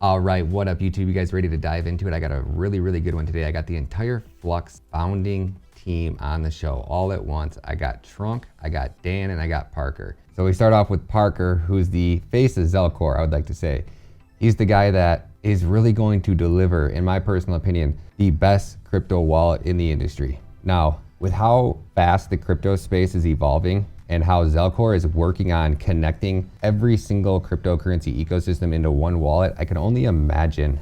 All right, what up YouTube? You guys ready to dive into it? I got a really, really good one today. I got the entire Flux founding team on the show all at once. I got Trunk, I got Dan, and I got Parker. So we start off with Parker, who's the face of zelcore, I would like to say. He's the guy that is really going to deliver, in my personal opinion, the best crypto wallet in the industry. Now, with how fast the crypto space is evolving, and how zelcore is working on connecting every single cryptocurrency ecosystem into one wallet, I can only imagine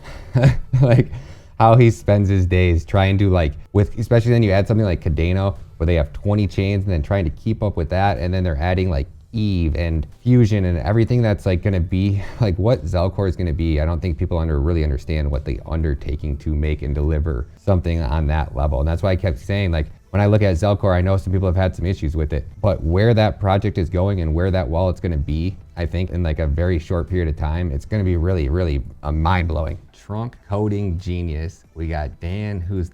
like how he spends his days trying to especially then you add something like Cardano where they have 20 chains and then trying to keep up with that, and then they're adding like Eve and Fusion and everything that's like going to be like what zelcore is going to be. I don't think people really understand what the undertaking to make and deliver something on that level. And that's why I kept saying, like, when I look at zelcore, I know some people have had some issues with it, but where that project is going and where that wallet's going to be, I think in like a very short period of time, it's going to be really, really mind-blowing. Trunk coding genius. We got Dan, who's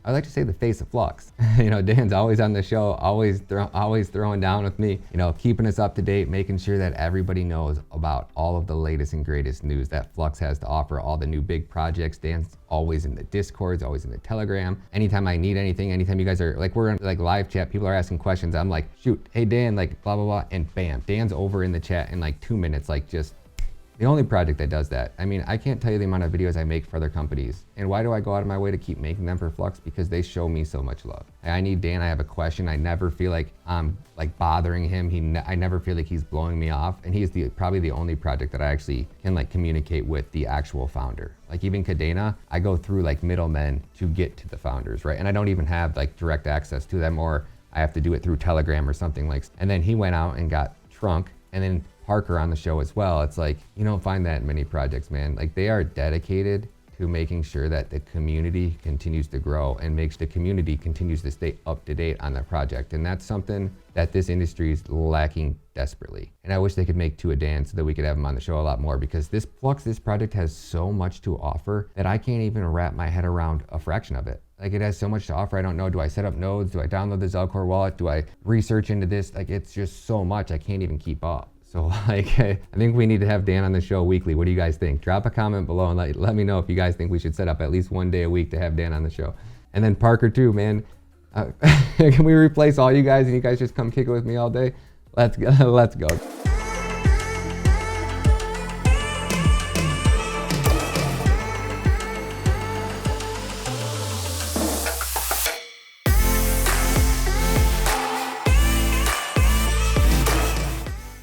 I like to say the face of Flux. You know, Dan's always on the show, always throwing down with me, you know, keeping us up to date, making sure that everybody knows about all of the latest and greatest news that Flux has to offer, all the new big projects. Dan's always in the Discords, always in the Telegram. Anytime I need anything, anytime you guys are like, we're in like live chat, people are asking questions, I'm like, shoot, hey Dan, like blah, blah, blah, and bam, Dan's over in the chat in like 2 minutes, like just the only project that does that. I mean, I can't tell you the amount of videos I make for other companies. And why do I go out of my way to keep making them for Flux? Because they show me so much love. I need Dan, I have a question. I never feel like I'm like bothering him. I never feel like he's blowing me off. And he's probably the only project that I actually can like communicate with the actual founder. Like even Cardano, I go through like middlemen to get to the founders, right? And I don't even have like direct access to them, or I have to do it through Telegram or something like. And then he went out and got Trunk, and then Parker on the show as well. It's like, you don't find that in many projects, man. Like they are dedicated to making sure that the community continues to grow and makes the community continues to stay up to date on their project. And that's something that this industry is lacking desperately. And I wish they could make two a Dan so that we could have him on the show a lot more, because this project has so much to offer that I can't even wrap my head around a fraction of it. Like it has so much to offer. I don't know, do I set up nodes? Do I download the zelcore wallet? Do I research into this? Like it's just so much, I can't even keep up. So like, I think we need to have Dan on the show weekly. What do you guys think? Drop a comment below and let me know if you guys think we should set up at least one day a week to have Dan on the show. And then Parker too, man. Can we replace all you guys and you guys just come kick it with me all day? Let's go. Let's go.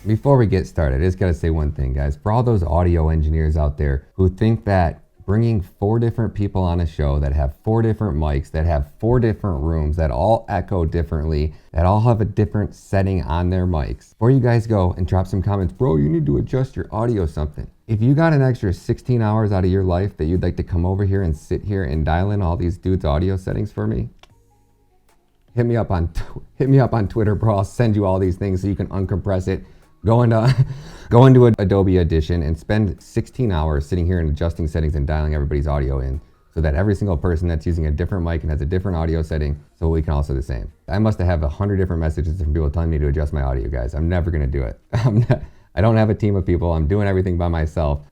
Before we get started, I just gotta say one thing, guys. For all those audio engineers out there who think that bringing 4 different people on a show that have 4 different mics, that have 4 different rooms, that all echo differently, that all have a different setting on their mics, before you guys go and drop some comments, bro, you need to adjust your audio something. If you got an extra 16 hours out of your life that you'd like to come over here and sit here and dial in all these dudes' audio settings for me, hit me up on Twitter, bro. I'll send you all these things so you can uncompress it. Go into Adobe Audition and spend 16 hours sitting here and adjusting settings and dialing everybody's audio in so that every single person that's using a different mic and has a different audio setting, so we can also do the same. I must have 100 different messages from people telling me to adjust my audio, guys. I'm never gonna do it. I don't have a team of people. I'm doing everything by myself.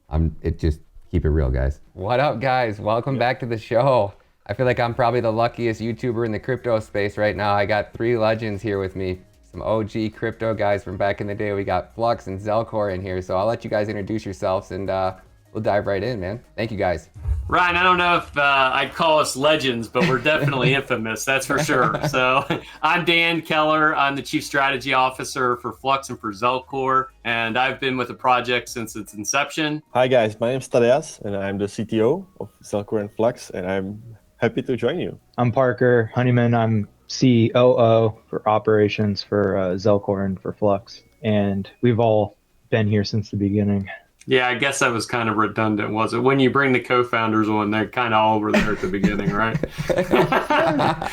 Just keep it real, guys. What up, guys? Welcome back to the show. I feel like I'm probably the luckiest YouTuber in the crypto space right now. I got 3 legends here with me. Some OG crypto guys from back in the day. We got Flux and zelcore in here. So I'll let you guys introduce yourselves and we'll dive right in, man. Thank you, guys. Ryan, I don't know if I'd call us legends, but we're definitely infamous, that's for sure. So I'm Dan Keller. I'm the Chief Strategy Officer for Flux and for zelcore, and I've been with the project since its inception. Hi, guys. My name is Tadeas, and I'm the CTO of zelcore and Flux, and I'm happy to join you. I'm Parker Honeyman. I'm COO for operations for zelcore and for Flux, and we've all been here since the beginning. Yeah, I guess that was kind of redundant, was it? When you bring the co-founders on, they're kind of all over there at the beginning, right?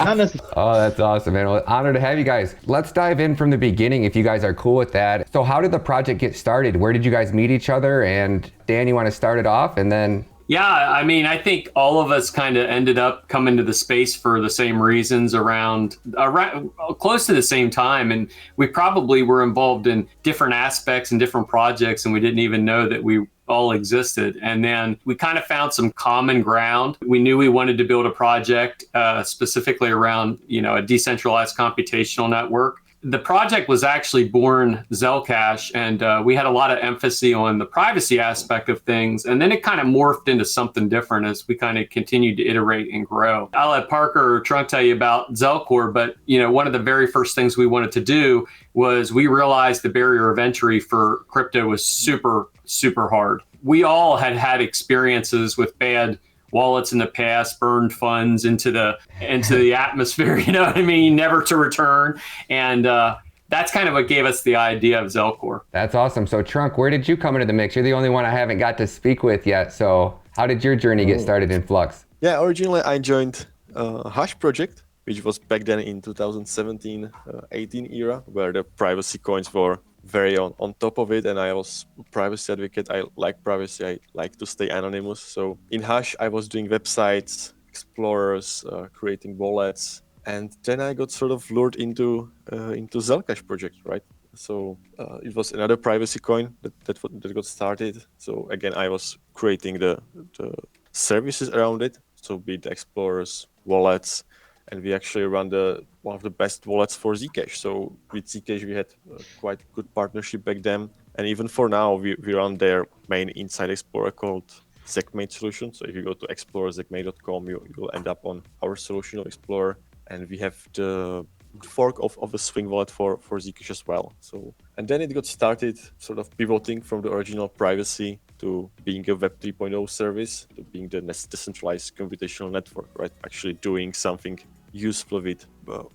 Not necessarily. Oh, that's awesome, man. Well, honor to have you guys. Let's dive in from the beginning if you guys are cool with that. So how did the project get started? Where did you guys meet each other? And Dan, you want to start it off and then... Yeah, I mean, I think all of us kind of ended up coming to the space for the same reasons around close to the same time. And we probably were involved in different aspects and different projects, and we didn't even know that we all existed. And then we kind of found some common ground. We knew we wanted to build a project specifically around, a decentralized computational network. The project was actually born Zelcash, and we had a lot of emphasis on the privacy aspect of things. And then it kind of morphed into something different as we kind of continued to iterate and grow. I'll let Parker or Trunk tell you about Zelcore, but one of the very first things we wanted to do was we realized the barrier of entry for crypto was super, super hard. We all had experiences with bad wallets in the past, burned funds into the atmosphere, never to return. And that's kind of what gave us the idea of Zelcore. That's awesome. So Trunk, where did you come into the mix? You're the only one I haven't got to speak with yet. So how did your journey get started in Flux? Yeah, originally I joined Hash project, which was back then in 2017, 18 era, where the privacy coins were very on top of it, and I was a privacy advocate. I like privacy. I like to stay anonymous. So in Hash, I was doing websites, explorers, creating wallets, and then I got sort of lured into Zelcash project, right? So it was another privacy coin that got started. So again, I was creating the services around it. So be it the explorers, wallets, and we actually run one of the best wallets for Zcash. So with Zcash, we had quite good partnership back then. And even for now, we run their main Inside Explorer called ZecMate solution. So if you go to explorer.zekmate.com, you will end up on our solution of Explorer. And we have the fork of the Swing wallet for Zcash as well. So, and then it got started sort of pivoting from the original privacy to being a Web 3.0 service, to being the decentralized computational network, right? Actually doing something useful with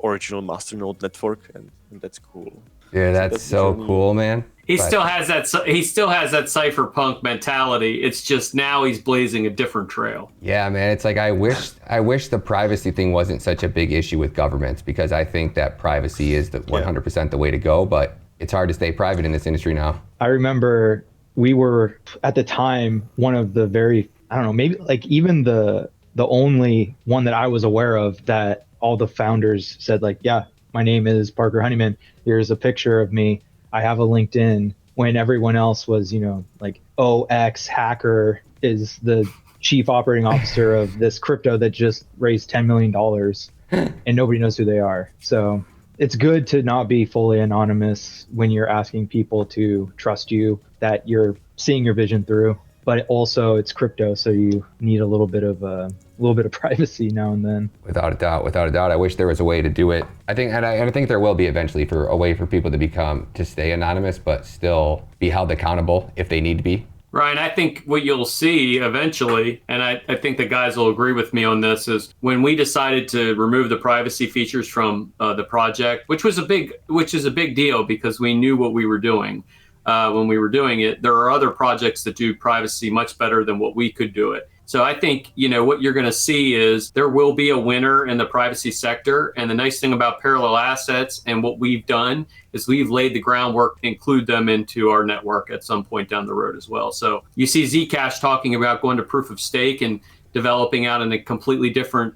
original masternode network, and that's cool. Yeah, that's so cool, man. He still has that cypherpunk mentality. It's just now he's blazing a different trail. Yeah, man. It's like I wish the privacy thing wasn't such a big issue with governments, because I think that privacy is the 100% the way to go. But it's hard to stay private in this industry now. I remember we were at the time one of the very, I don't know, maybe like even the only one that I was aware of that all the founders said like, yeah, my name is Parker Honeyman. Here's a picture of me. I have a LinkedIn, when everyone else was, like OX hacker is the chief operating officer of this crypto that just raised $10 million and nobody knows who they are. So it's good to not be fully anonymous when you're asking people to trust you, that you're seeing your vision through. But also it's crypto, so you need a little bit of privacy now and then. Without a doubt. I wish there was a way to do it. I think there will be eventually for a way for people to stay anonymous, but still be held accountable if they need to be. Ryan, I think what you'll see eventually, and I think the guys will agree with me on this, is when we decided to remove the privacy features from the project, which is a big deal because we knew what we were doing. When we were doing it, there are other projects that do privacy much better than what we could do it. So I think, what you're going to see is there will be a winner in the privacy sector. And the nice thing about parallel assets and what we've done is we've laid the groundwork to include them into our network at some point down the road as well. So you see Zcash talking about going to proof of stake and developing out in a completely different,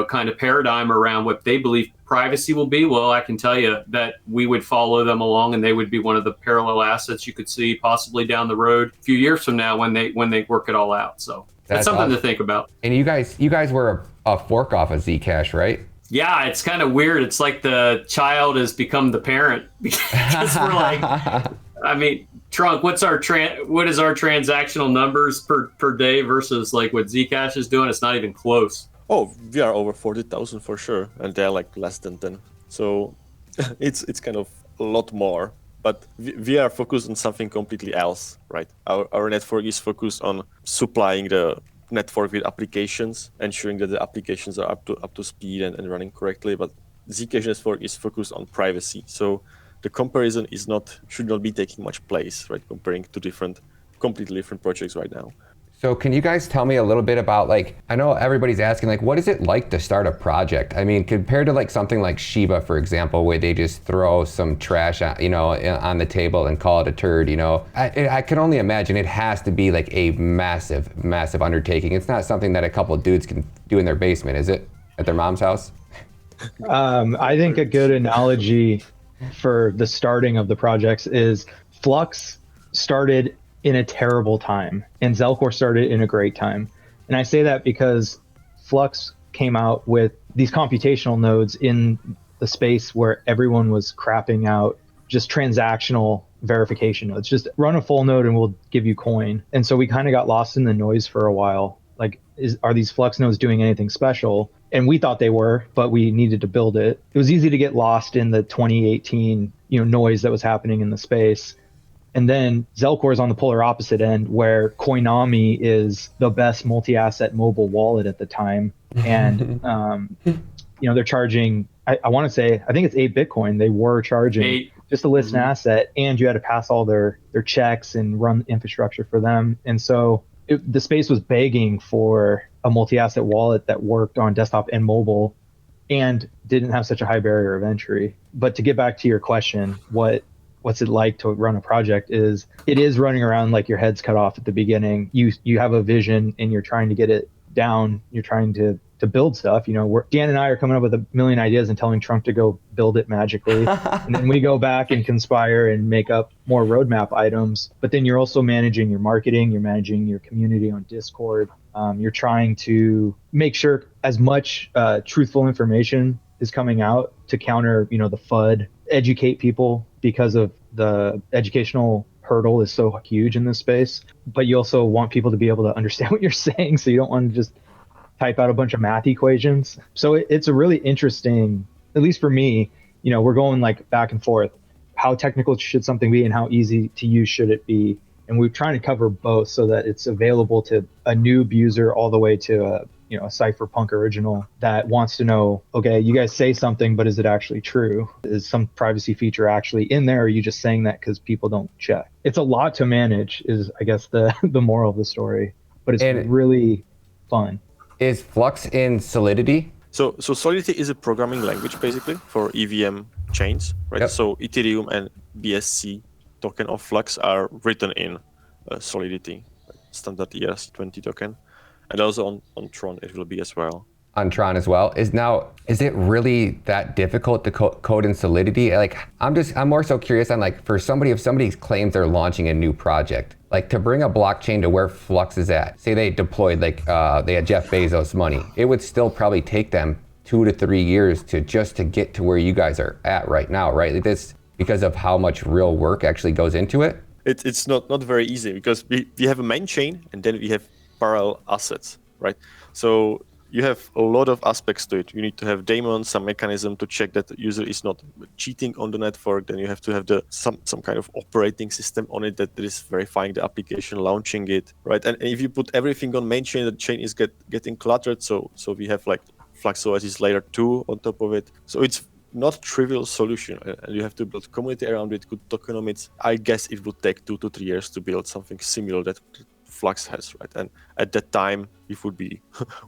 kind of paradigm around what they believe privacy will be. Well, I can tell you that we would follow them along, and they would be one of the parallel assets you could see possibly down the road a few years from now when they work it all out. So that's something awesome to think about. And you guys were a fork off of Zcash, right? Yeah, it's kind of weird. It's like the child has become the parent because we're like, I mean, Trunk, what is our transactional numbers per day versus like what Zcash is doing? It's not even close. Oh, we are over 40,000 for sure, and they're like less than 10. So it's kind of a lot more. But we are focused on something completely else, right? Our network is focused on supplying the network with applications, ensuring that the applications are up to speed and running correctly. But Zcash network is focused on privacy. So the comparison should not be taking much place, right? Comparing to completely different projects right now. So can you guys tell me a little bit about, like, I know everybody's asking, like, what is it like to start a project? I mean, compared to like something like Shiba, for example, where they just throw some trash, on the table and call it a turd, I can only imagine it has to be like a massive, massive undertaking. It's not something that a couple of dudes can do in their basement, is it? At their mom's house? I think a good analogy for the starting of the projects is Flux started in a terrible time, and zelcore started in a great time. And I say that because Flux came out with these computational nodes in the space where everyone was crapping out just transactional verification nodes. Just run a full node and we'll give you coin. And so we kind of got lost in the noise for a while. Like, are these Flux nodes doing anything special? And we thought they were, but we needed to build it. It was easy to get lost in the 2018, noise that was happening in the space. And then zelcore is on the polar opposite end, where Coinami is the best multi-asset mobile wallet at the time. And, they're charging, I want to say, I think it's 8 Bitcoin. They were charging just to list an asset, and you had to pass all their checks and run infrastructure for them. And so the space was begging for a multi-asset wallet that worked on desktop and mobile and didn't have such a high barrier of entry. But to get back to your question, what's it like to run a project it is running around like your head's cut off at the beginning. You have a vision and you're trying to get it down. You're trying to build stuff. Dan and I are coming up with a million ideas and telling Trunk to go build it magically. And then we go back and conspire and make up more roadmap items. But then you're also managing your marketing, you're managing your community on Discord. You're trying to make sure as much truthful information is coming out to counter, the FUD, educate people, because of the educational hurdle is so huge in this space. But you also want people to be able to understand what you're saying, so you don't want to just type out a bunch of math equations. So it's a really interesting, at least for me, we're going like back and forth. How technical should something be and how easy to use should it be? And we're trying to cover both so that it's available to a noob user all the way to a cypherpunk original that wants to know, okay, you guys say something, but is it actually true? Is some privacy feature actually in there? Or are you just saying that because people don't check? It's a lot to manage is, I guess, the moral of the story, but it's really fun. Is Flux in Solidity? So Solidity is a programming language basically for EVM chains, right? Yep. So Ethereum and BSC token of Flux are written in Solidity, standard ERC20 token. And also on Tron it will be as well. On Tron as well. Is it really that difficult to code in Solidity? Like, I'm more so curious on, like, for somebody, if somebody claims they're launching a new project, like, to bring a blockchain to where Flux is at, say they deployed, like, they had Jeff Bezos money, it would still probably take them 2 to 3 years to get to where you guys are at right now, right? Like, this, because of how much real work actually goes into it? It's not very easy, because we have a main chain and then we have parallel assets, right? So you have a lot of aspects to it. You need to have daemons, some mechanism to check that the user is not cheating on the network. Then you have to have some kind of operating system on it that is verifying the application, launching it, right? And if you put everything on main chain, the chain is getting cluttered. So we have like FluxOS is layer 2 on top of it. So it's not a trivial solution, and you have to build community around it, good tokenomics. I guess it would take 2 to 3 years to build something similar that Flux has, right? And at that time, it would be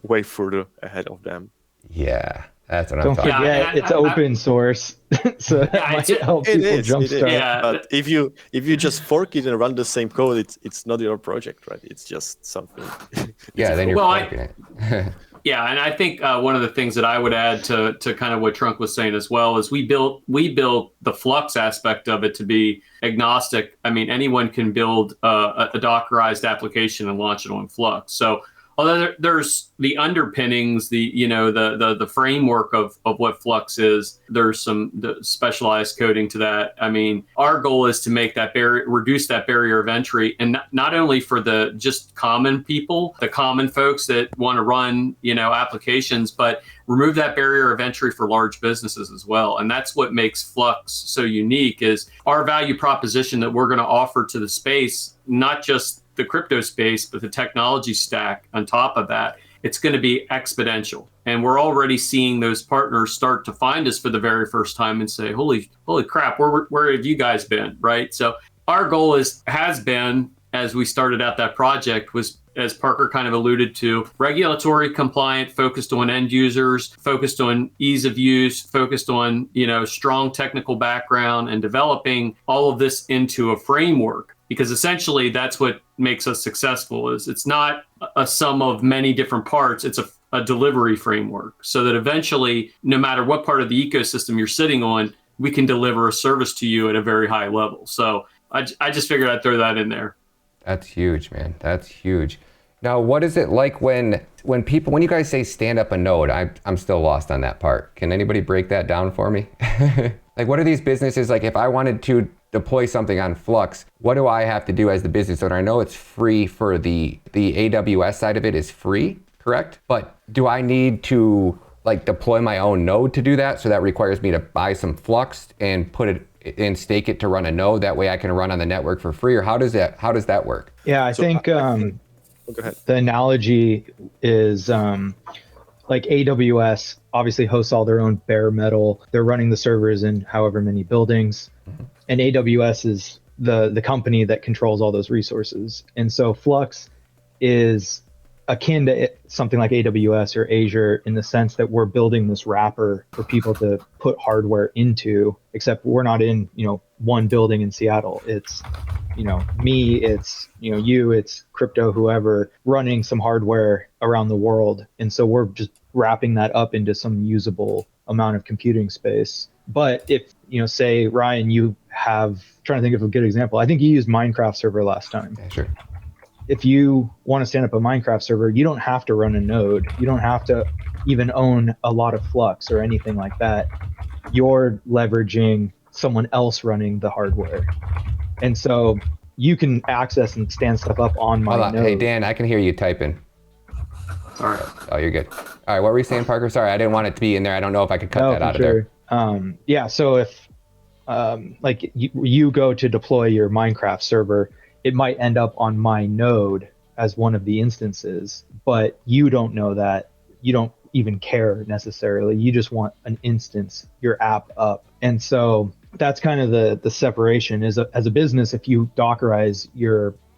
way further ahead of them. Yeah, that's what Don't I'm talking about. forget, it's open source, so it might help people jumpstart. Yeah. But if you just fork it and run the same code, it's not your project, right? It's just something. Yeah, then you're forking it. Yeah, and I think one of the things that I would add to kind of what Trunk was saying as well is we built the Flux aspect of it to be agnostic. I mean, anyone can build a Dockerized application and launch it on Flux. So although there's the underpinnings, the framework of what Flux is, there's some specialized coding to that. I mean, our goal is to make reduce that barrier of entry, and not only for the just common people, the common folks that want to run, applications, but remove that barrier of entry for large businesses as well. And that's what makes Flux so unique, is our value proposition that we're going to offer to the space, not just the crypto space, but the technology stack on top of that. It's going to be exponential. And we're already seeing those partners start to find us for the very first time and say, holy crap, where have you guys been, right? So our goal has been, as we started out that project, was, as Parker kind of alluded to, regulatory compliant, focused on end users, focused on ease of use, focused on, strong technical background, and developing all of this into a framework. Because essentially that's what makes us successful. Is it's not a sum of many different parts, it's a delivery framework, so that eventually, no matter what part of the ecosystem you're sitting on, we can deliver a service to you at a very high level. So I just figured I'd throw that in there. That's huge, man. That's huge. Now, what is it like when you guys say stand up a node? I'm still lost on that part. Can anybody break that down for me? Like, what are these businesses like? If I wanted to deploy something on Flux, what do I have to do as the business owner? I know it's free for the AWS side of it is free, correct? But do I need to like deploy my own node to do that? So that requires me to buy some Flux and put it and stake it to run a node. That way I can run on the network for free. Or how does that work? Yeah, I think go ahead. the analogy is like AWS obviously hosts all their own bare metal. They're running the servers in however many buildings. And AWS is the company that controls all those resources. And so Flux is akin to something like AWS or Azure in the sense that we're building this wrapper for people to put hardware into, except we're not in, one building in Seattle. It's, me, it's, you, it's crypto, whoever running some hardware around the world. And so we're just wrapping that up into some usable amount of computing space. But if, say, Ryan, you have, trying to think of a good example. I think you used Minecraft server last time. Yeah, sure. If you want to stand up a Minecraft server, you don't have to run a node. You don't have to even own a lot of Flux or anything like that. You're leveraging someone else running the hardware. And so you can access and stand stuff up on my node. Hey, Dan, I can hear you typing. All right. Oh, you're good. All right, what were you saying, Parker? Sorry, I didn't want it to be in there. I don't know if I could cut that out of there. Yeah, so if like you go to deploy your Minecraft server, it might end up on my node as one of the instances, but you don't know that. You don't even care necessarily. You just want an instance, your app up. And so that's kind of the separation is as a business, if you Dockerize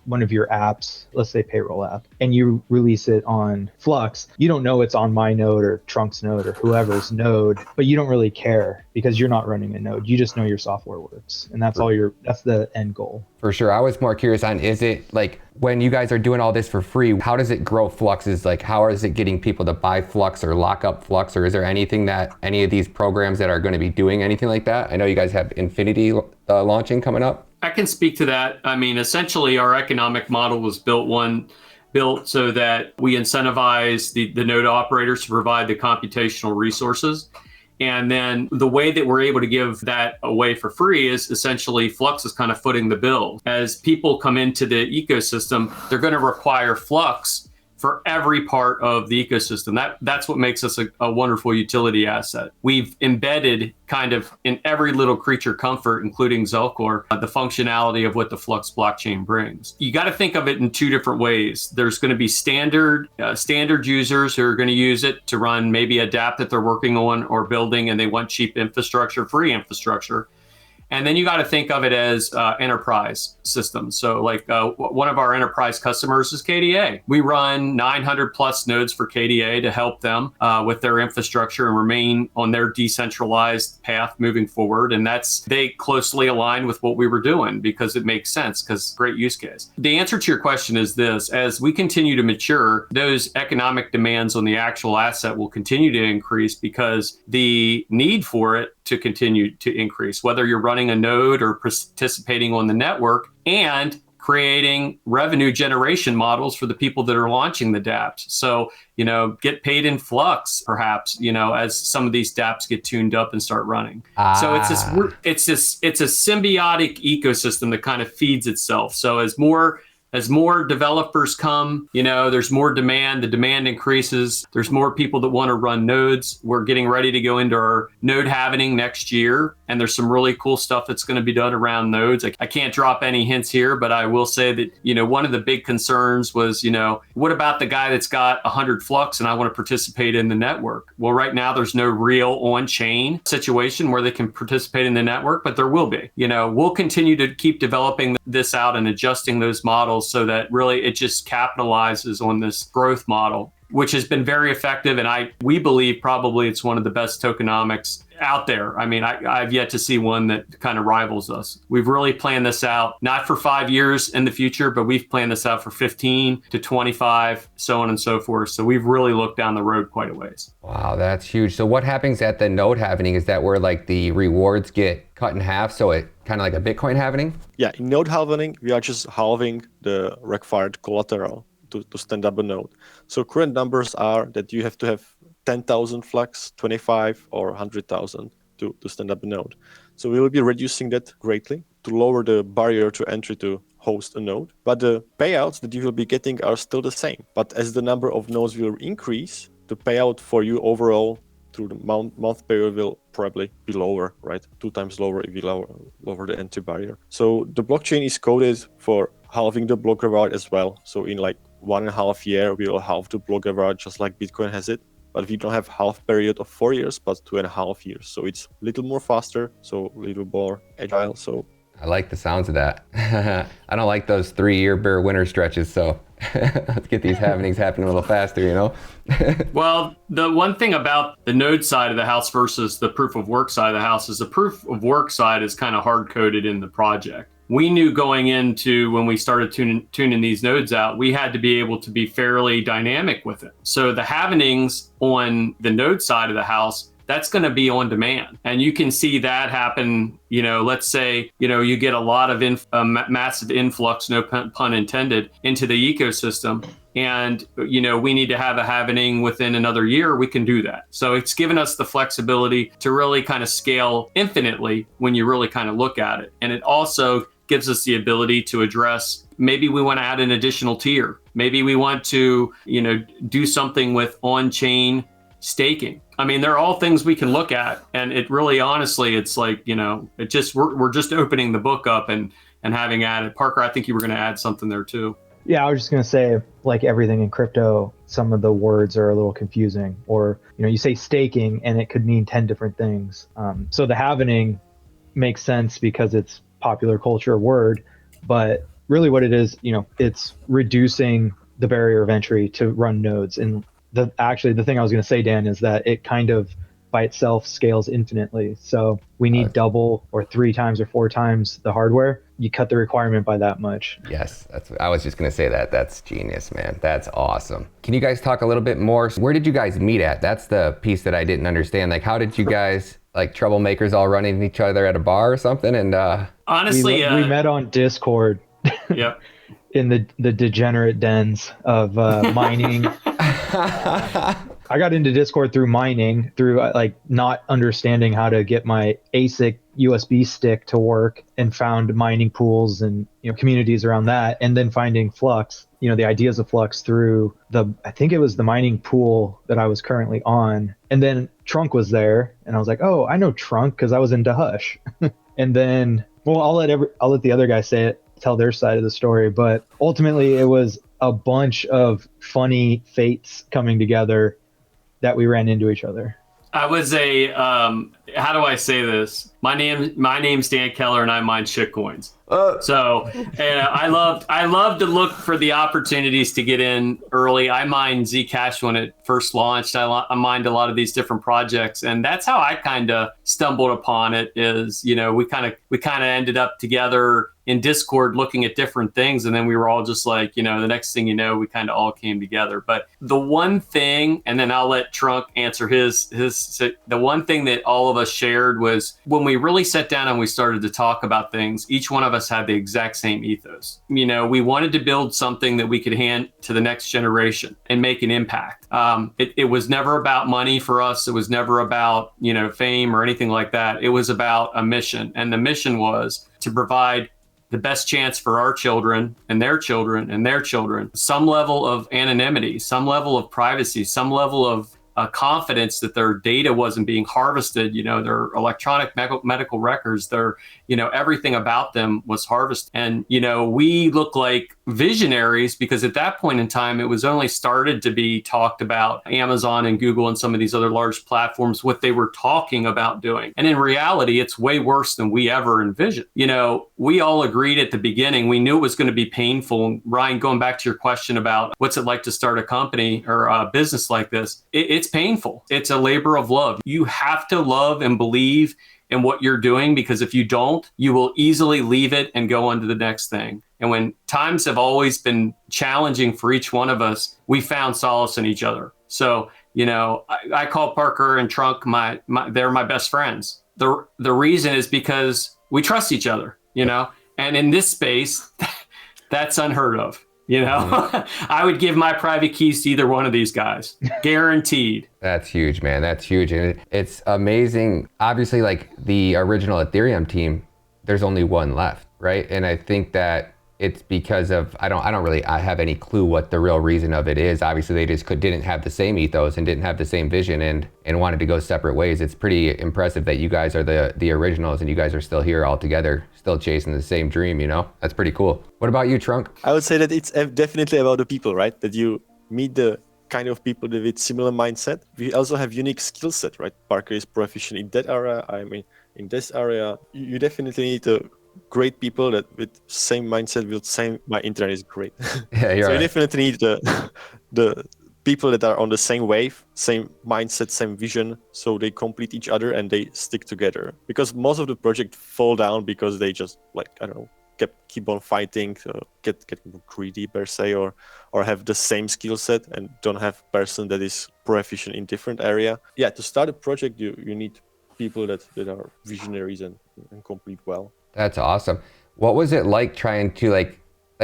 one of your apps, let's say payroll app, and you release it on Flux, you don't know it's on my node or Trunk's node or whoever's node, but you don't really care because you're not running a node. You just know your software works. And that's that's the end goal. For sure. I was more curious on, is it like when you guys are doing all this for free, how does it grow Fluxes? Like, how is it getting people to buy Flux or lock up Flux? Or is there anything that any of these programs that are going to be doing anything like that? I know you guys have Infinity launching coming up. I can speak to that. I mean, essentially, our economic model was built so that we incentivize the node operators to provide the computational resources. And then the way that we're able to give that away for free is essentially Flux is kind of footing the bill. As people come into the ecosystem, they're going to require Flux for every part of the ecosystem. That's what makes us a wonderful utility asset. We've embedded kind of in every little creature comfort, including zelcore, the functionality of what the Flux blockchain brings. You got to think of it in two different ways. There's going to be standard users who are going to use it to run maybe a dApp that they're working on or building, and they want cheap infrastructure, free infrastructure. And then you got to think of it as enterprise systems. So like one of our enterprise customers is KDA. We run 900 plus nodes for KDA to help them with their infrastructure and remain on their decentralized path moving forward. And they closely align with what we were doing because it makes sense, because great use case. The answer to your question is this: as we continue to mature, those economic demands on the actual asset will continue to increase because the need for it to continue to increase, whether you're running a node or participating on the network, and creating revenue generation models for the people that are launching the dApps. So, get paid in Flux, perhaps, as some of these dApps get tuned up and start running. So it's a symbiotic ecosystem that kind of feeds itself. So as more developers come, there's more demand, the demand increases. There's more people that want to run nodes. We're getting ready to go into our node halving next year. And there's some really cool stuff that's going to be done around nodes. I can't drop any hints here, but I will say that, one of the big concerns was, what about the guy that's got 100 Flux and I want to participate in the network? Well, right now there's no real on-chain situation where they can participate in the network, but there will be. We'll continue to keep developing this out and adjusting those models so that really it just capitalizes on this growth model. which has been very effective. And we believe probably it's one of the best tokenomics out there. I mean, I've yet to see one that kind of rivals us. We've really planned this out, not for 5 years in the future, but we've planned this out for 15 to 25, so on and so forth. So we've really looked down the road quite a ways. Wow, that's huge. So what happens at the node halving? Is that where like the rewards get cut in half? So it kind of like a Bitcoin halving? Yeah, in node halving, we are just halving the required collateral to stand up a node. So current numbers are that you have to have 10,000 Flux, 25 or 100,000 to stand up a node. So we will be reducing that greatly to lower the barrier to entry to host a node. But the payouts that you will be getting are still the same. But as the number of nodes will increase, the payout for you overall through the month period will probably be lower, right? 2 times lower if you lower the entry barrier. So the blockchain is coded for halving the block reward as well. So in like 1.5 years, we will halve the block reward just like Bitcoin has it. But we don't have half period of 4 years, but 2.5 years. So it's a little more faster, so a little more agile. So I like the sounds of that. I don't like those 3-year bear winter stretches. So let's get these halvings happening a little faster, you know? Well, the one thing about the node side of the house versus the proof of work side of the house is the proof of work side is kind of hard coded in the project. We knew going into when we started tuning these nodes out, we had to be able to be fairly dynamic with it. So the halvenings on the node side of the house, that's going to be on demand. And you can see that happen, let's say, you get a lot of massive influx, no pun intended, into the ecosystem. And, we need to have a halvening within another year, we can do that. So it's given us the flexibility to really kind of scale infinitely when you really kind of look at it. And it also gives us the ability to address, maybe we want to add an additional tier. Maybe we want to, do something with on-chain staking. I mean, they're all things we can look at. And it really, honestly, it's like, we're just opening the book up and having added. Parker, I think you were going to add something there too. Yeah, I was just going to say, like everything in crypto, some of the words are a little confusing. Or, you say staking and it could mean 10 different things. So the halvening makes sense because it's popular culture word, but really what it is, it's reducing the barrier of entry to run nodes. And the thing I was going to say, Dan, is that it kind of by itself scales infinitely. So we need double or 3 times or 4 times the hardware. You cut the requirement by that much. Yes, I was just going to say that. That's genius, man. That's awesome. Can you guys talk a little bit more? Where did you guys meet at? That's the piece that I didn't understand. Like, how did you guys, like troublemakers all running each other at a bar or something? And honestly, we met on Discord. Yep. In the degenerate dens of mining. I got into Discord through mining, through like not understanding how to get my ASIC USB stick to work, and found mining pools and communities around that, and then finding Flux, the ideas of Flux through I think it was the mining pool that I was currently on. And then Trunk was there, and I was like, oh, I know Trunk because I was into Hush. And then, well, I'll let the other guy tell their side of the story, but ultimately it was a bunch of funny fates coming together that we ran into each other. I was how do I say this? My name's Dan Keller, and I mine shitcoins. I love to look for the opportunities to get in early. I mined Zcash when it first launched. I mined a lot of these different projects, and that's how I kind of stumbled upon it. Is we kind of ended up together in Discord looking at different things, and then we were all just like, the next thing we kind of all came together. But the one thing, and then I'll let Trunk answer his. The one thing that all of us shared was when we really sat down and we started to talk about things, each one of us had the exact same ethos. We wanted to build something that we could hand to the next generation and make an impact. It was never about money for us. It was never about, fame or anything like that. It was about a mission. And the mission was to provide the best chance for our children and their children and their children, some level of anonymity, some level of privacy, some level of confidence that their data wasn't being harvested. Their electronic medical records, their, everything about them was harvested. And, we look like visionaries because at that point in time, it was only started to be talked about Amazon and Google and some of these other large platforms, what they were talking about doing. And in reality, it's way worse than we ever envisioned. We all agreed at the beginning, we knew it was going to be painful. Ryan, going back to your question about what's it like to start a company or a business like this, it's painful. It's a labor of love. You have to love and believe in what you're doing, because if you don't, you will easily leave it and go on to the next thing. And when times have always been challenging for each one of us, we found solace in each other. So, I call Parker and Trunk they're my best friends. The reason is because we trust each other, and in this space, that's unheard of. I would give my private keys to either one of these guys, guaranteed. That's huge, man. That's huge. And it's amazing. Obviously, like the original Ethereum team, there's only one left, right? And I think that it's because of, I have any clue what the real reason of it is. Obviously, they just didn't have the same ethos and didn't have the same vision and wanted to go separate ways. It's pretty impressive that you guys are the originals and you guys are still here all together, still chasing the same dream, That's pretty cool. What about you, Trunk? I would say that it's definitely about the people, right? That you meet the kind of people with similar mindset. We also have unique skill set, right? Parker is proficient in that area. I mean, in this area, you definitely need great people that with same mindset, my internet is great. Yeah, you're so right. You definitely need the people that are on the same wave, same mindset, same vision, so they complete each other and they stick together. Because most of the project fall down because they just keep on fighting, get greedy per se, or have the same skill set and don't have person that is proficient in different area. Yeah, to start a project, you need people that are visionaries and complete well. That's awesome. What was it like trying to like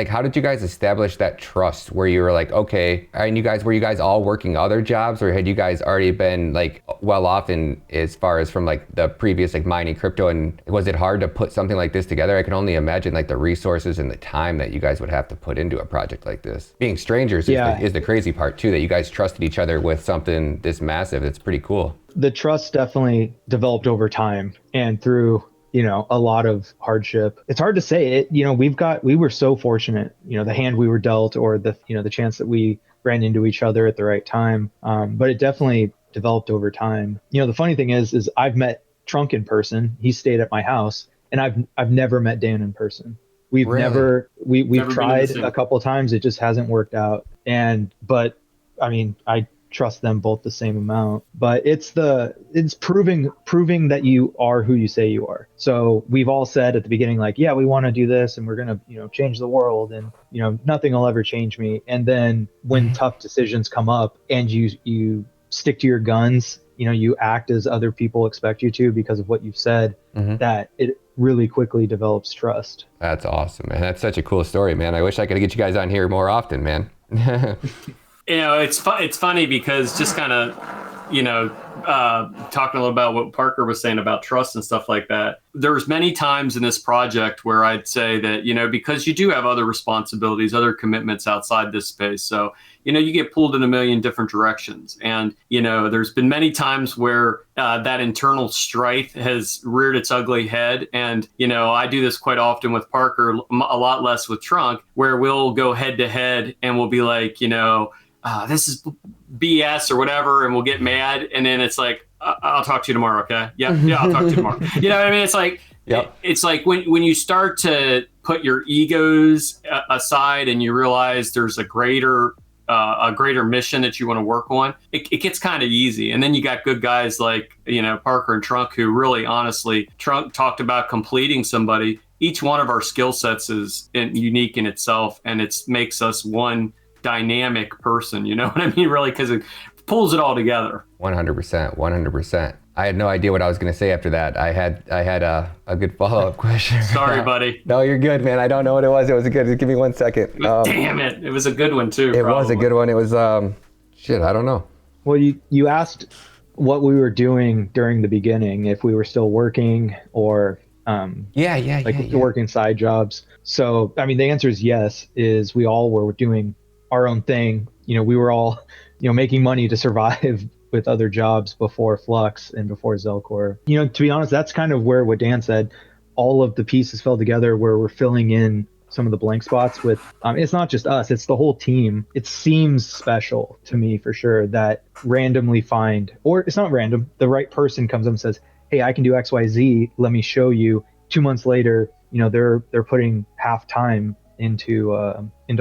how did you guys establish that trust where you were like, okay, and were you guys all working other jobs, or had you guys already been like well off in as far as from like the previous like mining crypto, and was it hard to put something like this together? I can only imagine like the resources and the time that you guys would have to put into a project like this. Being strangers is the crazy part too, that you guys trusted each other with something this massive. It's pretty cool. The trust definitely developed over time and through a lot of hardship. It's hard to say it, we were so fortunate, the hand we were dealt, or the chance that we ran into each other at the right time. But it definitely developed over time. The funny thing is I've met Trunk in person. He stayed at my house, and I've never met Dan in person. We've Really? we've tried a couple of times. It just hasn't worked out. But I mean, I trust them both the same amount, but it's proving that you are who you say you are. So we've all said at the beginning, like, yeah, we want to do this and we're going to, change the world, and, nothing will ever change me. And then when tough decisions come up and you stick to your guns, you act as other people expect you to because of what you've said, that it really quickly develops trust. That's awesome, man. That's such a cool story, man. I wish I could get you guys on here more often, man. It's funny because just kind of, talking a little about what Parker was saying about trust and stuff like that. There's many times in this project where I'd say that, because you do have other responsibilities, other commitments outside this space. So, you get pulled in a million different directions. And, there's been many times where that internal strife has reared its ugly head. And, I do this quite often with Parker, a lot less with Trunk, where we'll go head to head and we'll be like, this is BS or whatever, and we'll get mad, and then it's like, I'll talk to you tomorrow, okay? Yeah, I'll talk to you tomorrow. You know what I mean? It's like, it's like when you start to put your egos aside and you realize there's a greater mission that you want to work on, it gets kind of easy. And then you got good guys like, Parker and Trunk, who really, honestly, Trunk talked about completing somebody. Each one of our skill sets is unique in itself, and it makes us one dynamic person, you know what I mean? Really, because it pulls it all together. 100%. I had no idea what I was going to say after that. I had a good follow-up question. Sorry, buddy. No, you're good, man. I don't know what it was. It was good. Give me 1 second. Damn it. It was a good one, too. It was a good one. It was, I don't know. Well, you asked what we were doing during the beginning, if we were still working or working side jobs. So, I mean, the answer is yes, we all were doing our own thing. We were all, making money to survive with other jobs before Flux and before Zelcore. You know, to be honest, that's kind of where what Dan said, all of the pieces fell together where we're filling in some of the blank spots with, it's not just us, it's the whole team. It seems special to me for sure that randomly find, or it's not random, the right person comes up and says, hey, I can do XYZ, let me show you. 2 months later, you know, they're putting half time into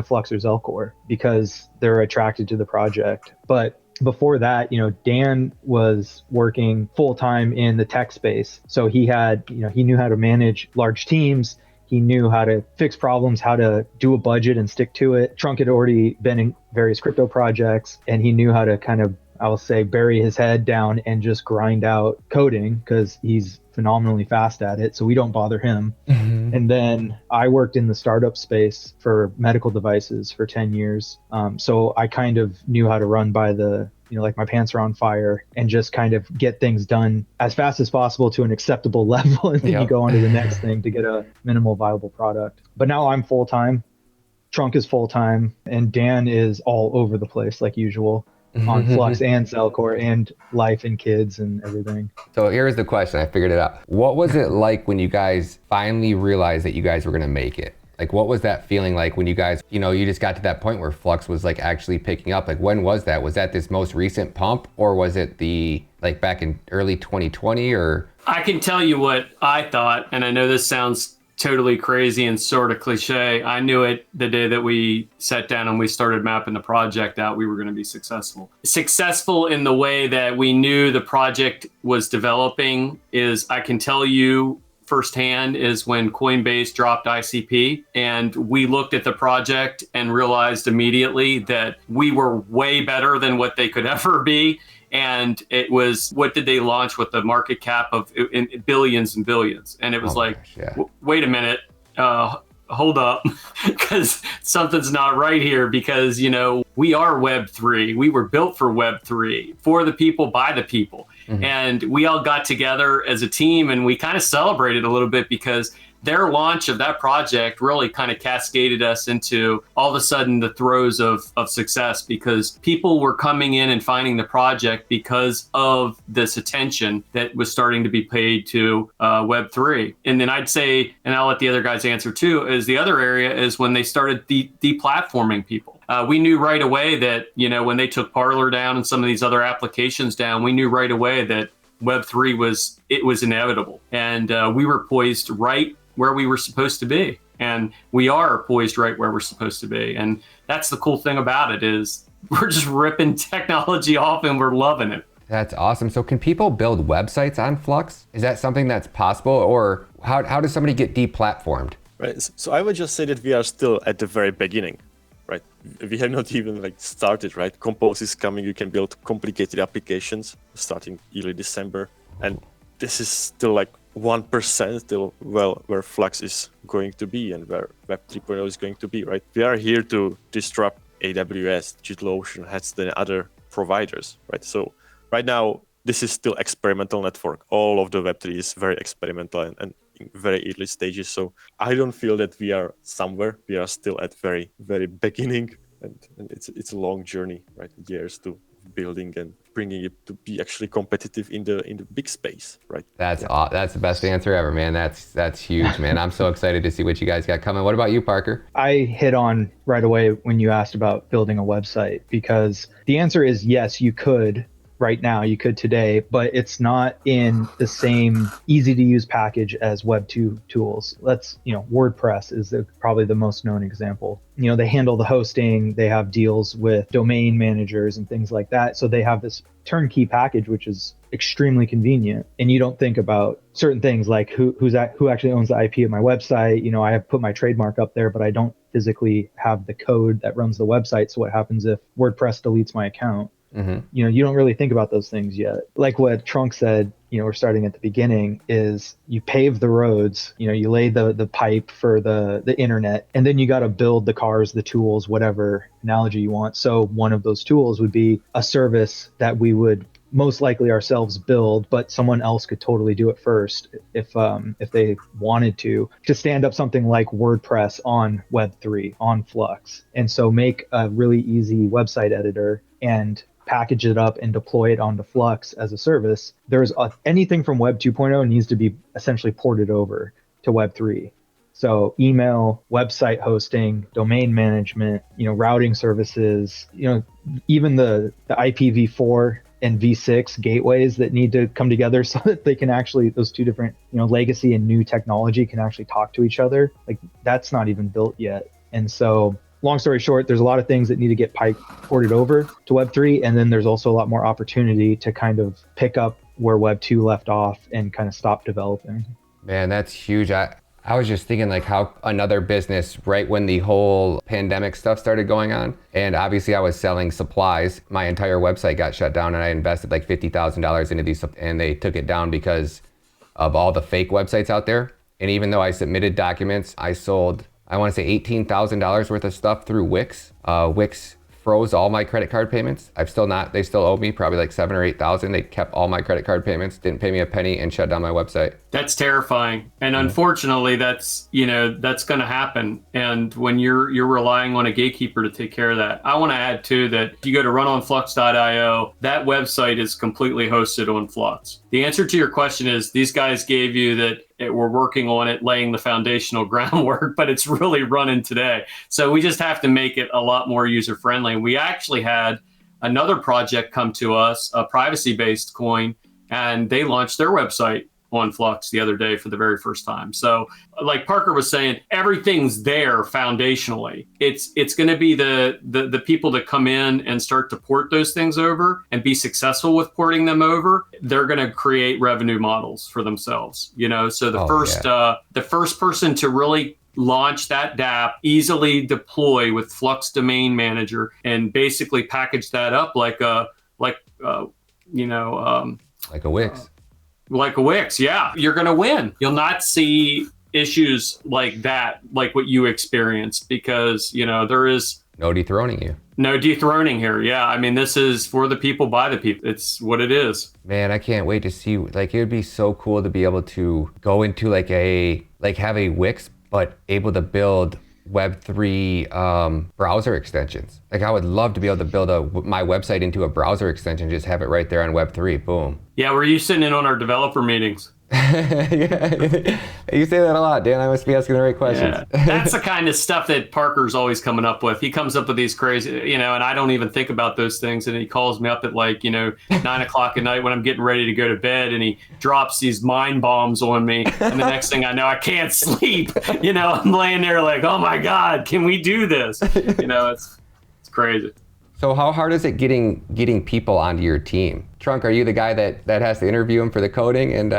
Flux or Zelcore because they're attracted to the project. But before that, you know, Dan was working full time in the tech space. So he had, you know, he knew how to manage large teams. He knew how to fix problems, how to do a budget and stick to it. Trunk had already been in various crypto projects, and he knew how to kind of, I will say, bury his head down and just grind out coding because he's phenomenally fast at it. So we don't bother him. Mm-hmm. And then I worked in the startup space for medical devices for 10 years. So I kind of knew how to run by the, you know, like my pants are on fire and just kind of get things done as fast as possible to an acceptable level. And then you go on to the next thing to get a minimal viable product. But now I'm full time. Trunk is full time, and Dan is all over the place like usual. On Flux and Zelcore and life and kids and everything. So here's the question. I figured it out. What was it like when you guys finally realized that you guys were going to make it? Like, what was that feeling like when you guys, you know, you just got to that point where Flux was like actually picking up? Like, when was that? Was that this most recent pump, or was it the, like, back in early 2020 or? I can tell you what I thought, and I know this sounds totally crazy and sort of cliche. I knew it the day that we sat down and we started mapping the project out, we were going to be successful. Successful in the way that we knew the project was developing is, I can tell you firsthand, is when Coinbase dropped ICP and we looked at the project and realized immediately that we were way better than what they could ever be. And it was, what did they launch with the market cap of in billions and billions? And it was wait a minute, hold up, because something's not right here, because, you know, we are Web3. We were built for Web3, for the people, by the people. Mm-hmm. And we all got together as a team and we kind of celebrated a little bit because their launch of that project really kind of cascaded us into all of a sudden the throes of success, because people were coming in and finding the project because of this attention that was starting to be paid to Web3. And then I'd say, and I'll let the other guys answer too, is the other area is when they started deplatforming people. We knew right away that, you know, when they took Parler down and some of these other applications down, we knew right away that Web3 was inevitable. And we were poised right where we were supposed to be. And we are poised right where we're supposed to be. And that's the cool thing about it, is we're just ripping technology off and we're loving it. That's awesome. So can people build websites on Flux? Is that something that's possible? Or how does somebody get deplatformed? Right. So I would just say that we are still at the very beginning, right? We have not even started, right? Compose is coming. You can build complicated applications starting early December. And this is still 1% still, where Flux is going to be and where Web 3.0 is going to be, right? We are here to disrupt AWS, DigitalOcean, HEADS, other providers, right? So right now, this is still experimental network. All of the Web3 is very experimental and in very early stages. So I don't feel that we are somewhere. We are still at very, very beginning, and it's a long journey, right? Years to building and bringing it to be actually competitive in the big space, right? That's the best answer ever, man. That's huge, man. I'm so excited to see what you guys got coming. What about you, Parker? I hit on right away when you asked about building a website, because the answer is yes, you could. Right now, you could today, but it's not in the same easy to use package as Web 2 tools. WordPress is probably the most known example. You know, they handle the hosting, they have deals with domain managers and things like that. So they have this turnkey package, which is extremely convenient. And you don't think about certain things like who actually owns the IP of my website. You know, I have put my trademark up there, but I don't physically have the code that runs the website. So what happens if WordPress deletes my account? Mm-hmm. You know, you don't really think about those things yet. Like what Trunk said, you know, we're starting at the beginning, is you pave the roads, you know, you lay the pipe for the internet, and then you got to build the cars, the tools, whatever analogy you want. So one of those tools would be a service that we would most likely ourselves build, but someone else could totally do it first if they wanted to stand up something like WordPress on Web3, on Flux. And so make a really easy website editor and package it up and deploy it onto Flux as a service, anything from Web 2.0 needs to be essentially ported over to Web 3. So email, website hosting, domain management, routing services, even the IPv4 and V6 gateways that need to come together so that they can actually, those two different, legacy and new technology can actually talk to each other. Like that's not even built yet. And so long story short, there's a lot of things that need to get ported over to Web3. And then there's also a lot more opportunity to kind of pick up where Web 2 left off and kind of stop developing. Man, that's huge. I was just thinking like how another business, right when the whole pandemic stuff started going on, and obviously I was selling supplies, my entire website got shut down and I invested like $50,000 into these, and they took it down because of all the fake websites out there. And even though I submitted documents, I sold, I want to say $18,000 worth of stuff through Wix. Wix froze all my credit card payments. They still owe me probably like $7,000 or $8,000. They kept all my credit card payments, didn't pay me a penny, and shut down my website. That's terrifying. And unfortunately, that's going to happen. And when you're relying on a gatekeeper to take care of that, I want to add too that if you go to runonflux.io, that website is completely hosted on Flux. The answer to your question is these guys gave you that we're working on it, laying the foundational groundwork, but it's really running today. So we just have to make it a lot more user friendly. And we actually had another project come to us, a privacy-based coin, and they launched their website on Flux the other day for the very first time. So like Parker was saying, everything's there foundationally. It's going to be the people that come in and start to port those things over and be successful with porting them over. They're going to create revenue models for themselves, so the first person to really launch that DApp, easily deploy with Flux Domain Manager and basically package that up like a Wix. Like a Wix, yeah. You're going to win. You'll not see issues like that, like what you experienced, because, there is no dethroning you. No dethroning here. Yeah. I mean, this is for the people, by the people. It's what it is. Man, I can't wait to see, like, it would be so cool to be able to go into have a Wix, but able to build Web3 browser extensions. Like I would love to be able to build my website into a browser extension, just have it right there on Web3, boom. Yeah, were you sitting in on our developer meetings? Yeah. You say that a lot, Dan. I must be asking the right questions. Yeah. That's the kind of stuff that Parker's always coming up with. He comes up with these crazy, and I don't even think about those things. And he calls me up at 9 o'clock at night when I'm getting ready to go to bed, and he drops these mind bombs on me. And the next thing I know, I can't sleep. I'm laying there like, oh my God, can we do this? It's crazy. So how hard is it getting people onto your team? Trunk, are you the guy that has to interview them for the coding? And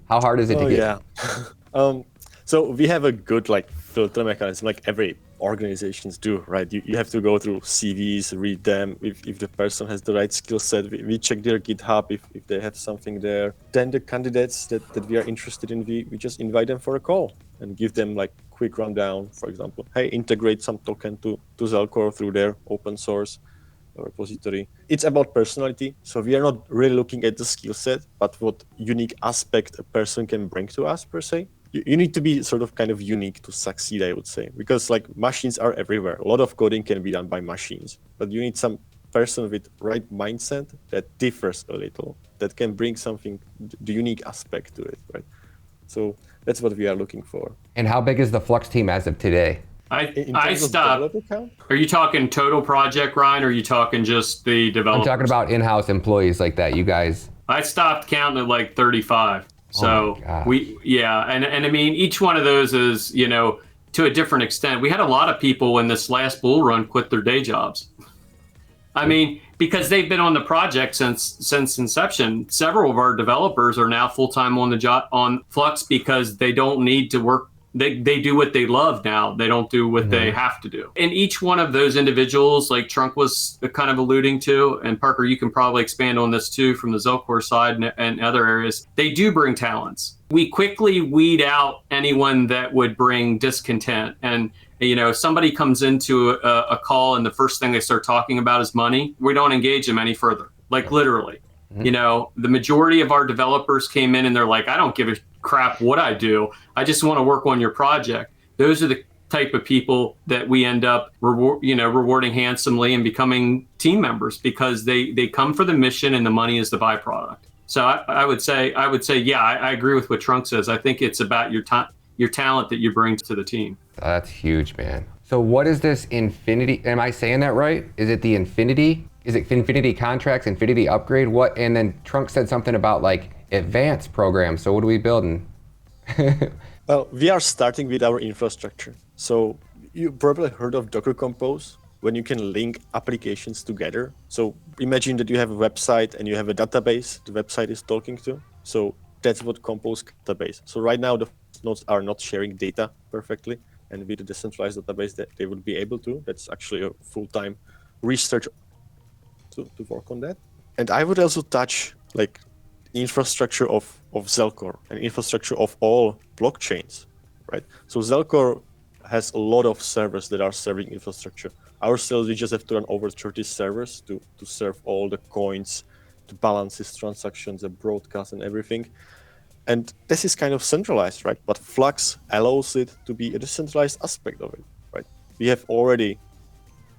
how hard is it to get? Yeah. So we have a good filter mechanism, like every organizations do, right? You have to go through CVs, read them. If the person has the right skill set, we check their GitHub if they have something there. Then the candidates that we are interested in, we just invite them for a call and give them quick rundown. For example, hey, integrate some token to zelcore through their open source repository. It's about personality. So we are not really looking at the skill set, but what unique aspect a person can bring to us per se. You need to be sort of kind of unique to succeed, I would say, because machines are everywhere. A lot of coding can be done by machines, but you need some person with right mindset that differs a little, that can bring something, the unique aspect to it, right? So that's what we are looking for. And how big is the Flux team as of today? I stopped. Are you talking total project, Ryan, or are you talking just the developers? I'm talking about in-house employees like that, you guys. I stopped counting at 35. So and I mean, each one of those is, to a different extent. We had a lot of people in this last bull run quit their day jobs. I mean, because they've been on the project since inception. Several of our developers are now full-time on the job on Flux because they don't need to work. They do what they love now. They don't do what they have to do. And each one of those individuals, like Trunk was kind of alluding to, and Parker, you can probably expand on this too from the zelcore side and other areas, they do bring talents. We quickly weed out anyone that would bring discontent. And somebody comes into a call and the first thing they start talking about is money, we don't engage them any further, literally. The majority of our developers came in and they're like, I don't give a crap what I do. I just want to work on your project. Those are the type of people that we end up rewarding handsomely and becoming team members because they come for the mission and the money is the byproduct. So I would say, yeah, I agree with what Trunk says. I think it's about your talent that you bring to the team. Oh, that's huge, man. So what is this Infinity? Am I saying that right? Is it the Infinity? Is it Infinity contracts, Infinity upgrade? What? And then Trunk said something about like advanced programs. So what are we building? Well, we are starting with our infrastructure. So you probably heard of Docker Compose, when you can link applications together. So imagine that you have a website and you have a database the website is talking to. So that's what Compose database. So right now the nodes are not sharing data perfectly, and with the decentralized database that they will be able to. That's actually a full-time research to work on that. And I would also touch like infrastructure of zelcore and infrastructure of all blockchains, right? So zelcore has a lot of servers that are serving infrastructure. Ourselves, we just have to run over 30 servers to serve all the coins, the balances, transactions, the broadcast and everything. And this is kind of centralized, right? But Flux allows it to be a decentralized aspect of it, right? We have already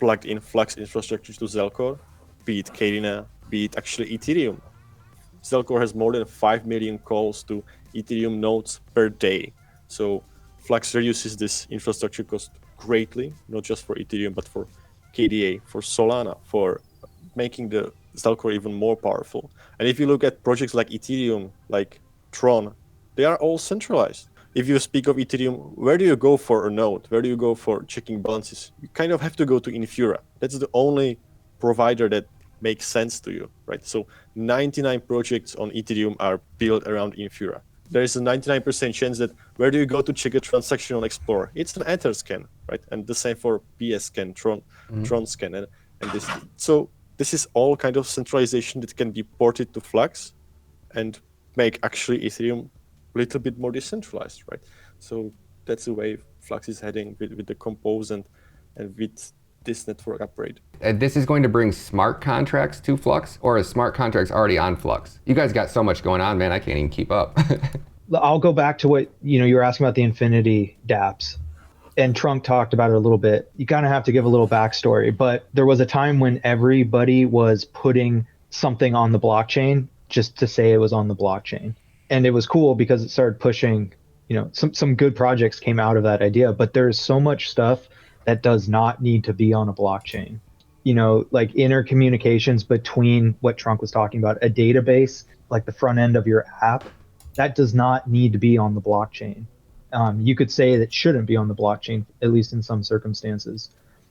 plugged in Flux infrastructure to zelcore, be it Kadena, be it actually Ethereum. Zelcore has more than 5 million calls to Ethereum nodes per day. So Flux reduces this infrastructure cost greatly, not just for Ethereum, but for KDA, for Solana, for making the Zelcore even more powerful. And if you look at projects like Ethereum, like Tron, they are all centralized. If you speak of Ethereum, where do you go for a node? Where do you go for checking balances? You kind of have to go to Infura. That's the only provider that makes sense to you, right? So 99 projects on Ethereum are built around Infura. There is a 99% chance that where do you go to check a transaction on Explorer? It's an Etherscan, right? And the same for PScan, Tronscan, and this. So this is all kind of centralization that can be ported to Flux and make actually Ethereum a little bit more decentralized, right? So that's the way Flux is heading with the Compose and with this network upgrade. This is going to bring smart contracts to Flux, or is smart contracts already on Flux? You guys got so much going on, man. I can't even keep up. I'll go back to what you were asking about the Infinity dapps, and Trunk talked about it a little bit. You kind of have to give a little backstory, but there was a time when everybody was putting something on the blockchain just to say it was on the blockchain, and it was cool because it started pushing. Some good projects came out of that idea, but there's so much stuff that does not need to be on a blockchain. Like intercommunications between what Trunk was talking about, a database, like the front end of your app, that does not need to be on the blockchain. You could say that shouldn't be on the blockchain, at least in some circumstances,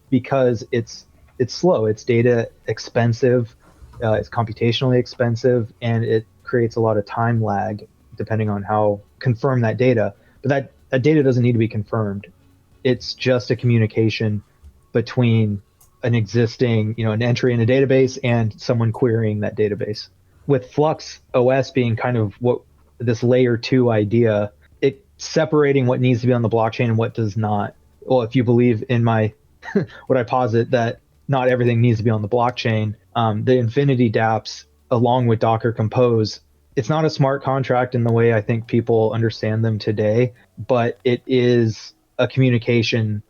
because it's slow, it's data expensive, it's computationally expensive, and it creates a lot of time lag depending on how confirm that data. But that data doesn't need to be confirmed. It's just a communication between an existing, an entry in a database and someone querying that database. With Flux OS being kind of what this layer 2 idea, it separating what needs to be on the blockchain and what does not. Well, if you believe in my what I posit that not everything needs to be on the blockchain, the Infinity dapps along with Docker Compose, it's not a smart contract in the way I think people understand them today, but it is a communication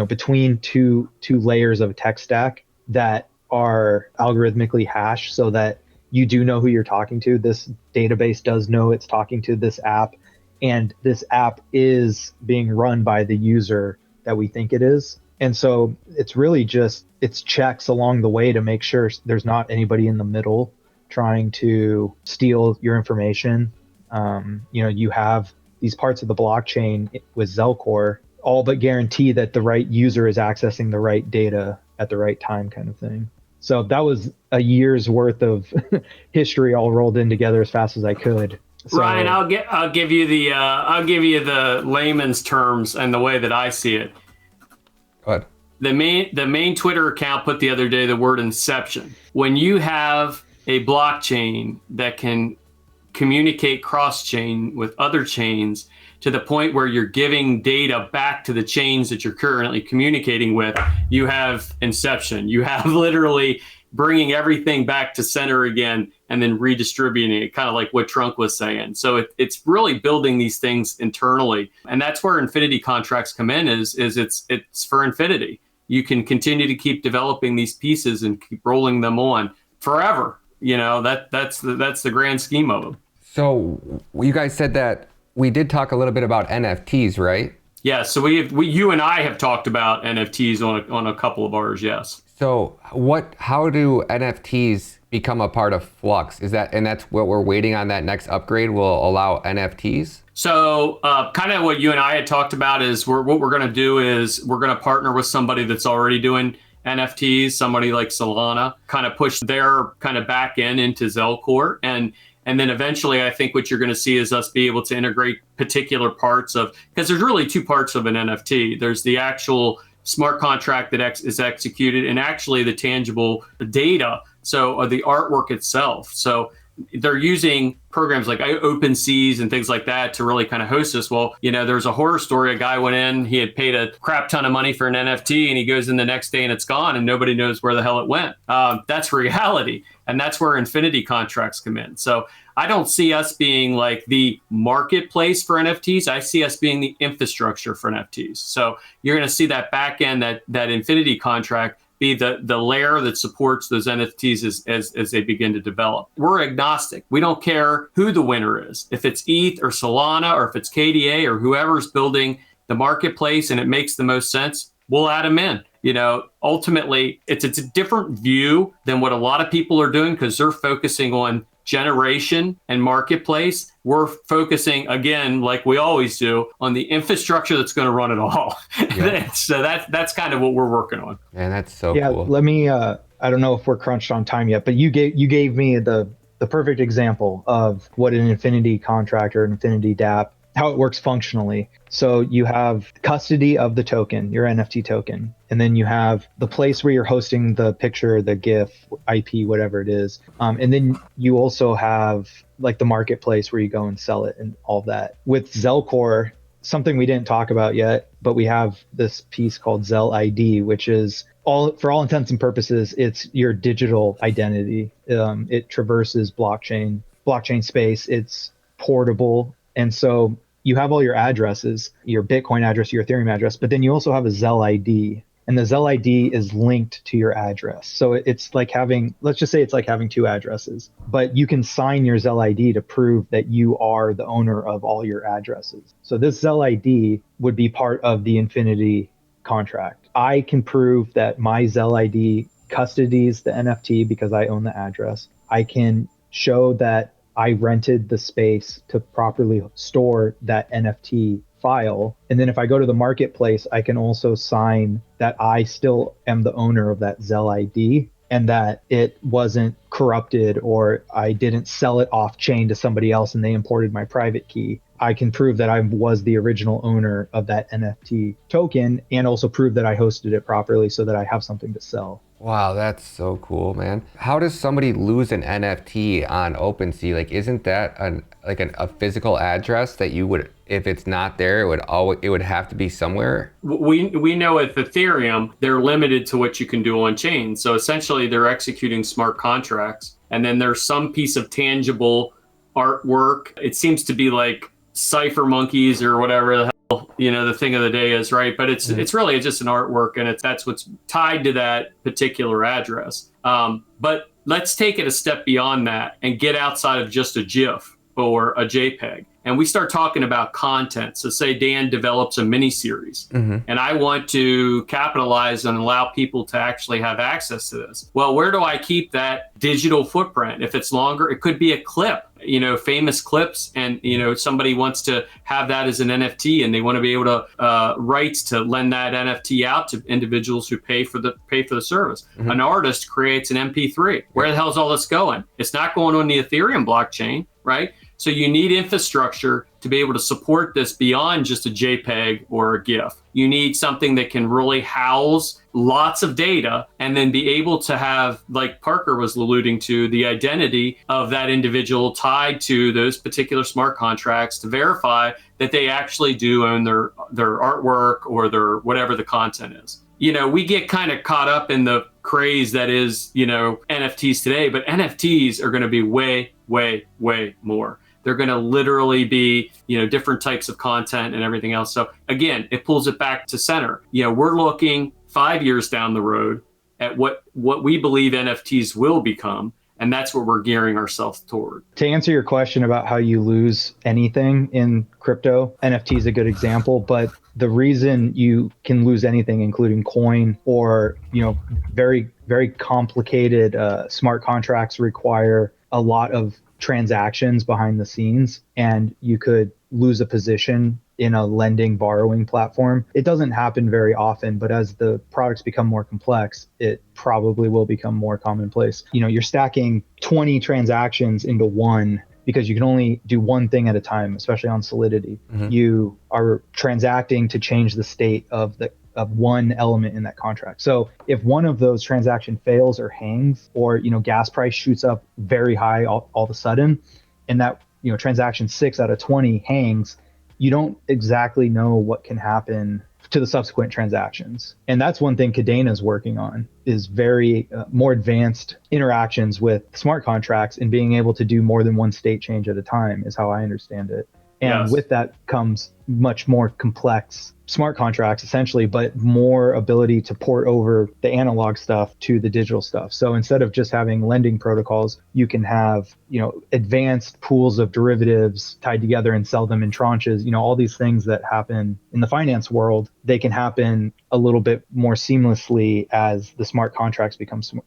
between two layers of a tech stack that are algorithmically hashed so that you do know who you're talking to. This database does know it's talking to this app, and this app is being run by the user that we think it is. And so it's really just, it's checks along the way to make sure there's not anybody in the middle trying to steal your information. You have these parts of the blockchain with zelcore all but guarantee that the right user is accessing the right data at the right time, kind of thing. So that was a year's worth of history all rolled in together as fast as I could. So, Ryan, I'll give you the layman's terms and the way that I see it. Go ahead. The main Twitter account put the other day the word inception. When you have a blockchain that can communicate cross-chain with other chains to the point where you're giving data back to the chains that you're currently communicating with, you have inception. You have literally bringing everything back to center again and then redistributing it, kind of like what Trunk was saying. So it's really building these things internally. And that's where Infinity contracts come in, is it's for Infinity. you can continue to keep developing these pieces and keep rolling them on forever. That's the grand scheme of them. So you guys said that we did talk a little bit about NFTs, right? Yeah, so you and I have talked about NFTs on a couple of ours, yes. So how do NFTs become a part of Flux? That's what we're waiting on, that next upgrade will allow NFTs? So kind of what you and I had talked about is what we're going to do is we're going to partner with somebody that's already doing NFTs, somebody like Solana, kind of push their kind of back end into zelcore. And then eventually I think what you're going to see is us be able to integrate particular parts of, because there's really two parts of an NFT. There's the actual smart contract that is executed and actually the tangible data. So the artwork itself. So they're using programs like OpenSeas and things like that to really kind of host this. Well, there's a horror story. A guy went in, he had paid a crap ton of money for an NFT, and he goes in the next day and it's gone and nobody knows where the hell it went. That's reality. And that's where infinity contracts come in. So I don't see us being like the marketplace for NFTs. I see us being the infrastructure for NFTs. So you're going to see that back end, that infinity contract be the layer that supports those NFTs as they begin to develop. We're agnostic. We don't care who the winner is. If it's ETH or Solana or if it's KDA or whoever's building the marketplace and it makes the most sense, we'll add them in. Ultimately, it's a different view than what a lot of people are doing because they're focusing on generation and marketplace. We're focusing, again, like we always do, on the infrastructure that's going to run it all. Yeah. So that's kind of what we're working on. Man, that's so cool. Let me, I don't know if we're crunched on time yet, but you gave me the perfect example of what an infinity contract or an infinity dApp, how it works functionally. So you have custody of the token, your NFT token, and then you have the place where you're hosting the picture, the GIF, IP, whatever it is. And then you also have like the marketplace where you go and sell it and all that. With zelcore, something we didn't talk about yet, but we have this piece called Zel ID, which is for all intents and purposes, it's your digital identity. It traverses blockchain space. It's portable. And so you have all your addresses, your Bitcoin address, your Ethereum address, but then you also have a Zel ID. And the Zel ID is linked to your address. So it's like let's just say it's like having two addresses, but you can sign your Zel ID to prove that you are the owner of all your addresses. So this Zel ID would be part of the infinity contract. I can prove that my Zel ID custodies the NFT because I own the address. I can show that I rented the space to properly store that NFT file. And then if I go to the marketplace, I can also sign that I still am the owner of that Zel ID and that it wasn't corrupted or I didn't sell it off chain to somebody else and they imported my private key. I can prove that I was the original owner of that NFT token and also prove that I hosted it properly so that I have something to sell. Wow, that's so cool, man. How does somebody lose an NFT on OpenSea? Like, isn't that a physical address that you would, if it's not there, it would have to be somewhere? We know with Ethereum, they're limited to what you can do on chain. So essentially they're executing smart contracts. And then there's some piece of tangible artwork. It seems to be like cipher monkeys or whatever the hell the thing of the day is, right? But it's really just an artwork, and that's what's tied to that particular address. But let's take it a step beyond that and get outside of just a GIF or a JPEG, and we start talking about content. So say Dan develops a mini series, and I want to capitalize and allow people to actually have access to this. Well, where do I keep that digital footprint? If it's longer, it could be a clip, famous clips, and somebody wants to have that as an NFT, and they want to be able to rights to lend that NFT out to individuals who pay for the service. An artist creates an MP3. Where the hell is all this going? It's not going on the Ethereum blockchain, right? So you need infrastructure to be able to support this beyond just a JPEG or a GIF. You need something that can really house lots of data and then be able to have, like Parker was alluding to, the identity of that individual tied to those particular smart contracts to verify that they actually do own their artwork or their whatever the content is. We get kind of caught up in the craze that is, NFTs today, but NFTs are going to be way, way, way more. They're going to literally be, different types of content and everything else. So again, it pulls it back to center. We're looking 5 years down the road at what we believe NFTs will become. And that's what we're gearing ourselves toward. To answer your question about how you lose anything in crypto, NFT is a good example, but the reason you can lose anything, including coin or, very, very complicated smart contracts require a lot of transactions behind the scenes, and you could lose a position in a lending borrowing platform. It doesn't happen very often, but as the products become more complex, it probably will become more commonplace. You're stacking 20 transactions into one because you can only do one thing at a time, especially on Solidity. Mm-hmm. You are transacting to change the state of one element in that contract. So if one of those transaction fails or hangs, or gas price shoots up very high all of a sudden, and that transaction 6 out of 20 hangs, you don't exactly know what can happen to the subsequent transactions. And that's one thing Kadena is working on, is very more advanced interactions with smart contracts and being able to do more than one state change at a time, is how I understand it. And with that comes much more complex smart contracts, essentially, but more ability to port over the analog stuff to the digital stuff. So instead of just having lending protocols, you can have, advanced pools of derivatives tied together and sell them in tranches. All these things that happen in the finance world, they can happen a little bit more seamlessly as the smart contracts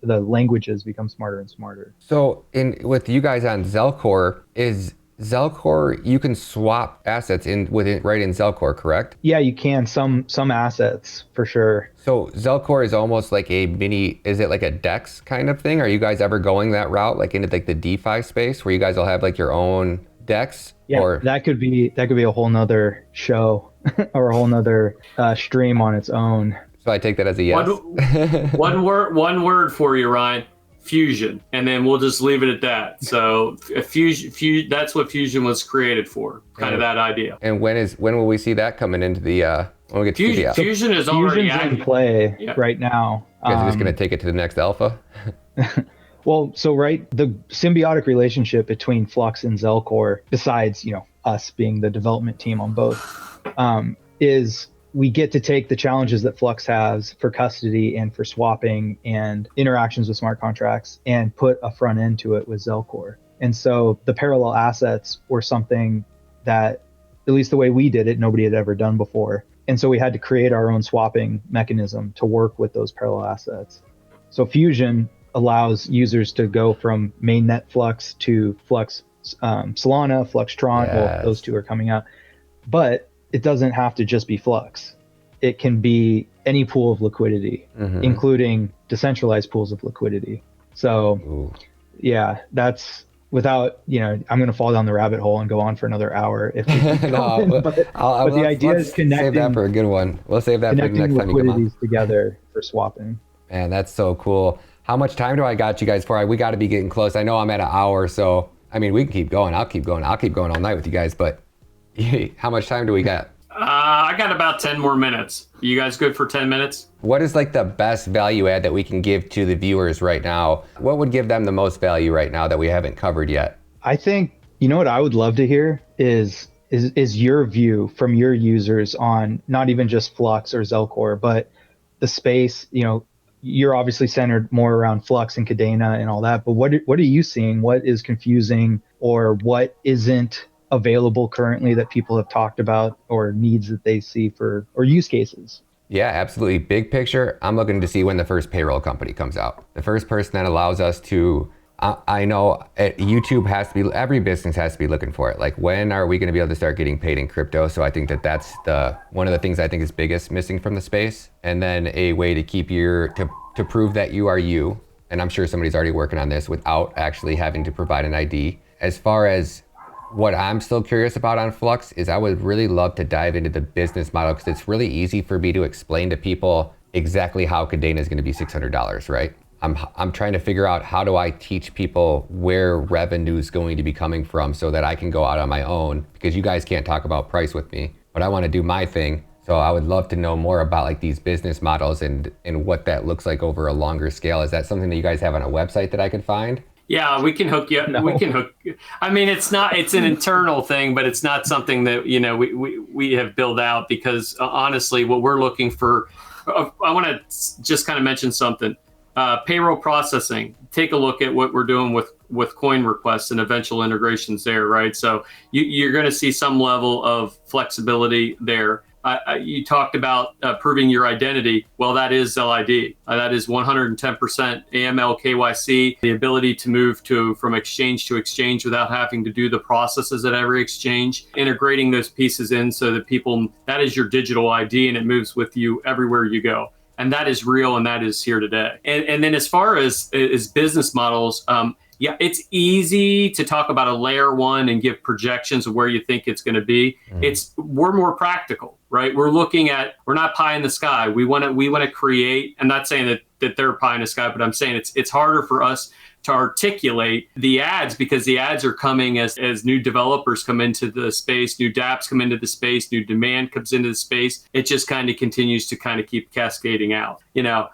the languages become smarter and smarter. So with you guys on zelcore, is zelcore, you can swap assets right in zelcore, correct? Yeah, you can. Some assets for sure. So zelcore is almost like is it like a DEX kind of thing? Are you guys ever going that route, like into like the DeFi space, where you guys will have like your own DEX? Yeah, that could be a whole nother show or a whole nother stream on its own. So I take that as a yes. One word for you, Ryan. Fusion, and then we'll just leave it at that. So fusion, that's what fusion was created for, kind of that idea. And when will we see that coming into the when we get to fusion? Fusion is already in play right now. You guys are just going to take it to the next alpha? Well, so the symbiotic relationship between Flux and zelcore, besides us being the development team on both, is we get to take the challenges that Flux has for custody and for swapping and interactions with smart contracts and put a front end to it with zelcore. And so the parallel assets were something that, at least the way we did it, nobody had ever done before. And so we had to create our own swapping mechanism to work with those parallel assets. So Fusion allows users to go from mainnet Flux to Flux Solana, Flux Tron. Yes. Well, those two are coming out. But it doesn't have to just be Flux. It can be any pool of liquidity, mm-hmm. including decentralized pools of liquidity. So, yeah, that's without, I'm going to fall down the rabbit hole and go on for another hour. If no, but the idea is connecting. Save that for a good one. We'll save that for the next time you come on. Together for swapping. Man, that's so cool. How much time do I got you guys for? We got to be getting close. I know I'm at an hour, so we can keep going. I'll keep going all night with you guys, but how much time do we got? I got about 10 more minutes. You guys good for 10 minutes? What is like the best value add that we can give to the viewers right now? What would give them the most value right now that we haven't covered yet? I think, what I would love to hear is your view from your users on not even just Flux or zelcore, but the space. You're obviously centered more around Flux and Kadena and all that, but what are you seeing? What is confusing, or what isn't available currently that people have talked about, or needs that they see or use cases? Yeah, absolutely. Big picture, I'm looking to see when the first payroll company comes out. The first person that allows us to, I know YouTube has to be, every business has to be looking for it. Like, when are we going to be able to start getting paid in crypto? So I think that's one of the things I think is biggest missing from the space. And then a way to keep to prove that you are you. And I'm sure somebody's already working on this without actually having to provide an ID. As far as what I'm still curious about on Flux is I would really love to dive into the business model, because it's really easy for me to explain to people exactly how Kadena is going to be $600, right? I'm trying to figure out, how do I teach people where revenue is going to be coming from so that I can go out on my own, because you guys can't talk about price with me, but I want to do my thing. So I would love to know more about like these business models and what that looks like over a longer scale. Is that something that you guys have on a website that I can find? Yeah, we can hook you up. No. We can hook. It's an internal thing, but it's not something that, we have built out, because honestly, what we're looking for I want to just kind of mention something. Payroll processing. Take a look at what we're doing with coin requests and eventual integrations there, right? So you're going to see some level of flexibility there. You talked about proving your identity. Well, that is ZelID. That is 110% AML KYC, the ability to move from exchange to exchange without having to do the processes at every exchange, integrating those pieces in so that that is your digital ID and it moves with you everywhere you go. And that is real and that is here today. And then as far as business models, yeah, it's easy to talk about a layer one and give projections of where you think it's going to be. We're more practical, right? We're not pie in the sky. We want to create. I'm not saying that they're pie in the sky, but I'm saying it's harder for us to articulate the ads because the ads are coming as new developers come into the space, new dapps come into the space, new demand comes into the space. It just kind of continues to kind of keep cascading out.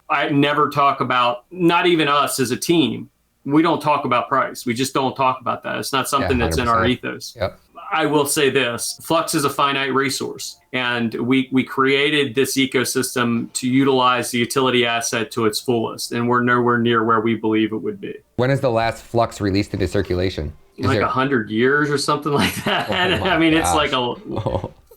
I never talk about, not even us as a team. We don't talk about price. We just don't talk about that. It's not something that's in our ethos. Yep. I will say this, Flux is a finite resource. And we created this ecosystem to utilize the utility asset to its fullest. And we're nowhere near where we believe it would be. When is the last Flux released into circulation? Like 100 years or something like that. Oh I mean, gosh. it's like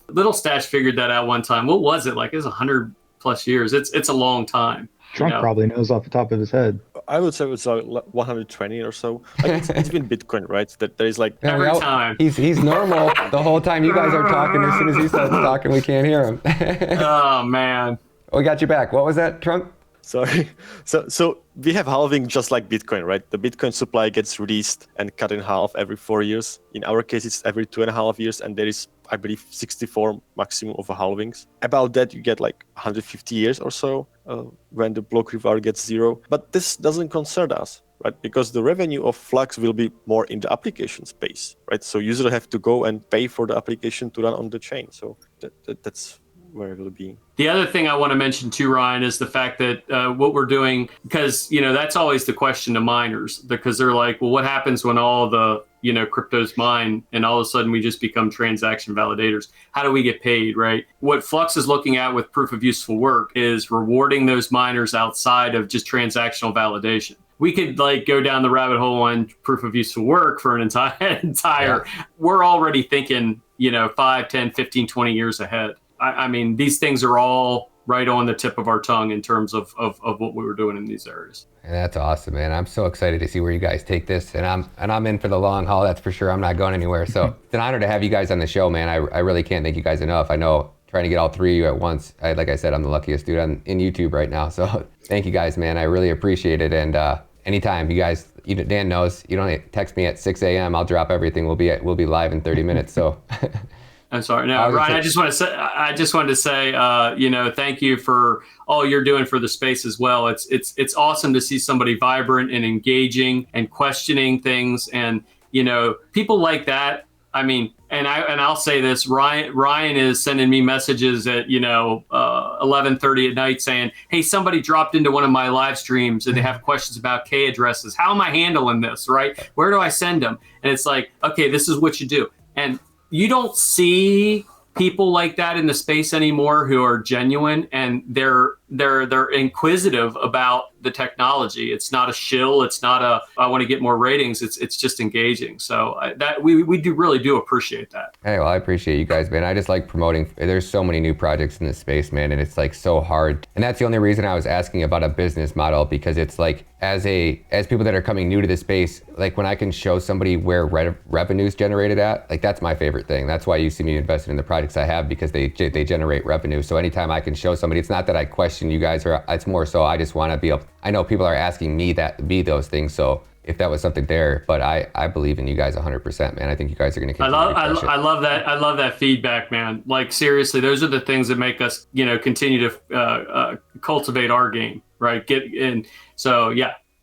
Little Stash figured that out one time. What was it? Like it was 100 plus years. It's a long time. Trump probably knows off the top of his head. I would say it's 120 or so. Like it's been Bitcoin, right? That there is like every time. He's normal the whole time you guys are talking. As soon as he starts talking, we can't hear him. Oh man. We got you back. What was that, Trump? Sorry. So we have halving just like Bitcoin, right? The Bitcoin supply gets released and cut in half every 4 years. In our case, it's every 2.5 years, and there is, I believe, 64 maximum of halvings. About that, you get like 150 years or so when the block reward gets zero. But this doesn't concern us, right? Because the revenue of Flux will be more in the application space, right? So users have to go and pay for the application to run on the chain. So that's where it will be. The other thing I want to mention too, Ryan, is the fact that what we're doing, because that's always the question to miners, because they're like, well, what happens when all the cryptos mine and all of a sudden we just become transaction validators? How do we get paid, right? What Flux is looking at with proof of useful work is rewarding those miners outside of just transactional validation. We could go down the rabbit hole on proof of useful work for an entire. We're already thinking 5, 10, 15, 20 years ahead. I mean, these things are all right on the tip of our tongue in terms of what we were doing in these areas. And that's awesome, man. I'm so excited to see where you guys take this, and I'm in for the long haul. That's for sure. I'm not going anywhere. So it's an honor to have you guys on the show, man. I really can't thank you guys enough. I know trying to get all three of you at once. Like I said, I'm the luckiest dude in YouTube right now. So thank you guys, man. I really appreciate it. And anytime you guys, Dan knows, you don't text me at 6 a.m. I'll drop everything. We'll be live in 30 minutes. So. I'm sorry. No, Ryan, I just wanted to say, thank you for all you're doing for the space as well. It's awesome to see somebody vibrant and engaging and questioning things, and people like that. I mean, and I'll say this: Ryan is sending me messages at 11:30 at night saying, "Hey, somebody dropped into one of my live streams and they have questions about K addresses. How am I handling this? Right? Where do I send them?" And it's like, okay, this is what you do. And you don't see people like that in the space anymore who are genuine and they're inquisitive about the technology. It's not a shill. It's not I want to get more ratings. It's just engaging. So that we really do appreciate that. Hey, well, I appreciate you guys, man. I just like promoting. There's so many new projects in this space, man, and it's so hard. And that's the only reason I was asking about a business model, because it's as people that are coming new to the space, when I can show somebody where revenue's generated at, that's my favorite thing. That's why you see me invested in the projects I have, because they generate revenue. So anytime I can show somebody, it's not that I question you guys, or it's more so I just want to be able. I know people are asking me be those things, so if that was something there, but I believe in you guys 100%, man. I think you guys are going to continue. I love that. I love that feedback, man. Seriously, those are the things that make us, continue to cultivate our game, right? So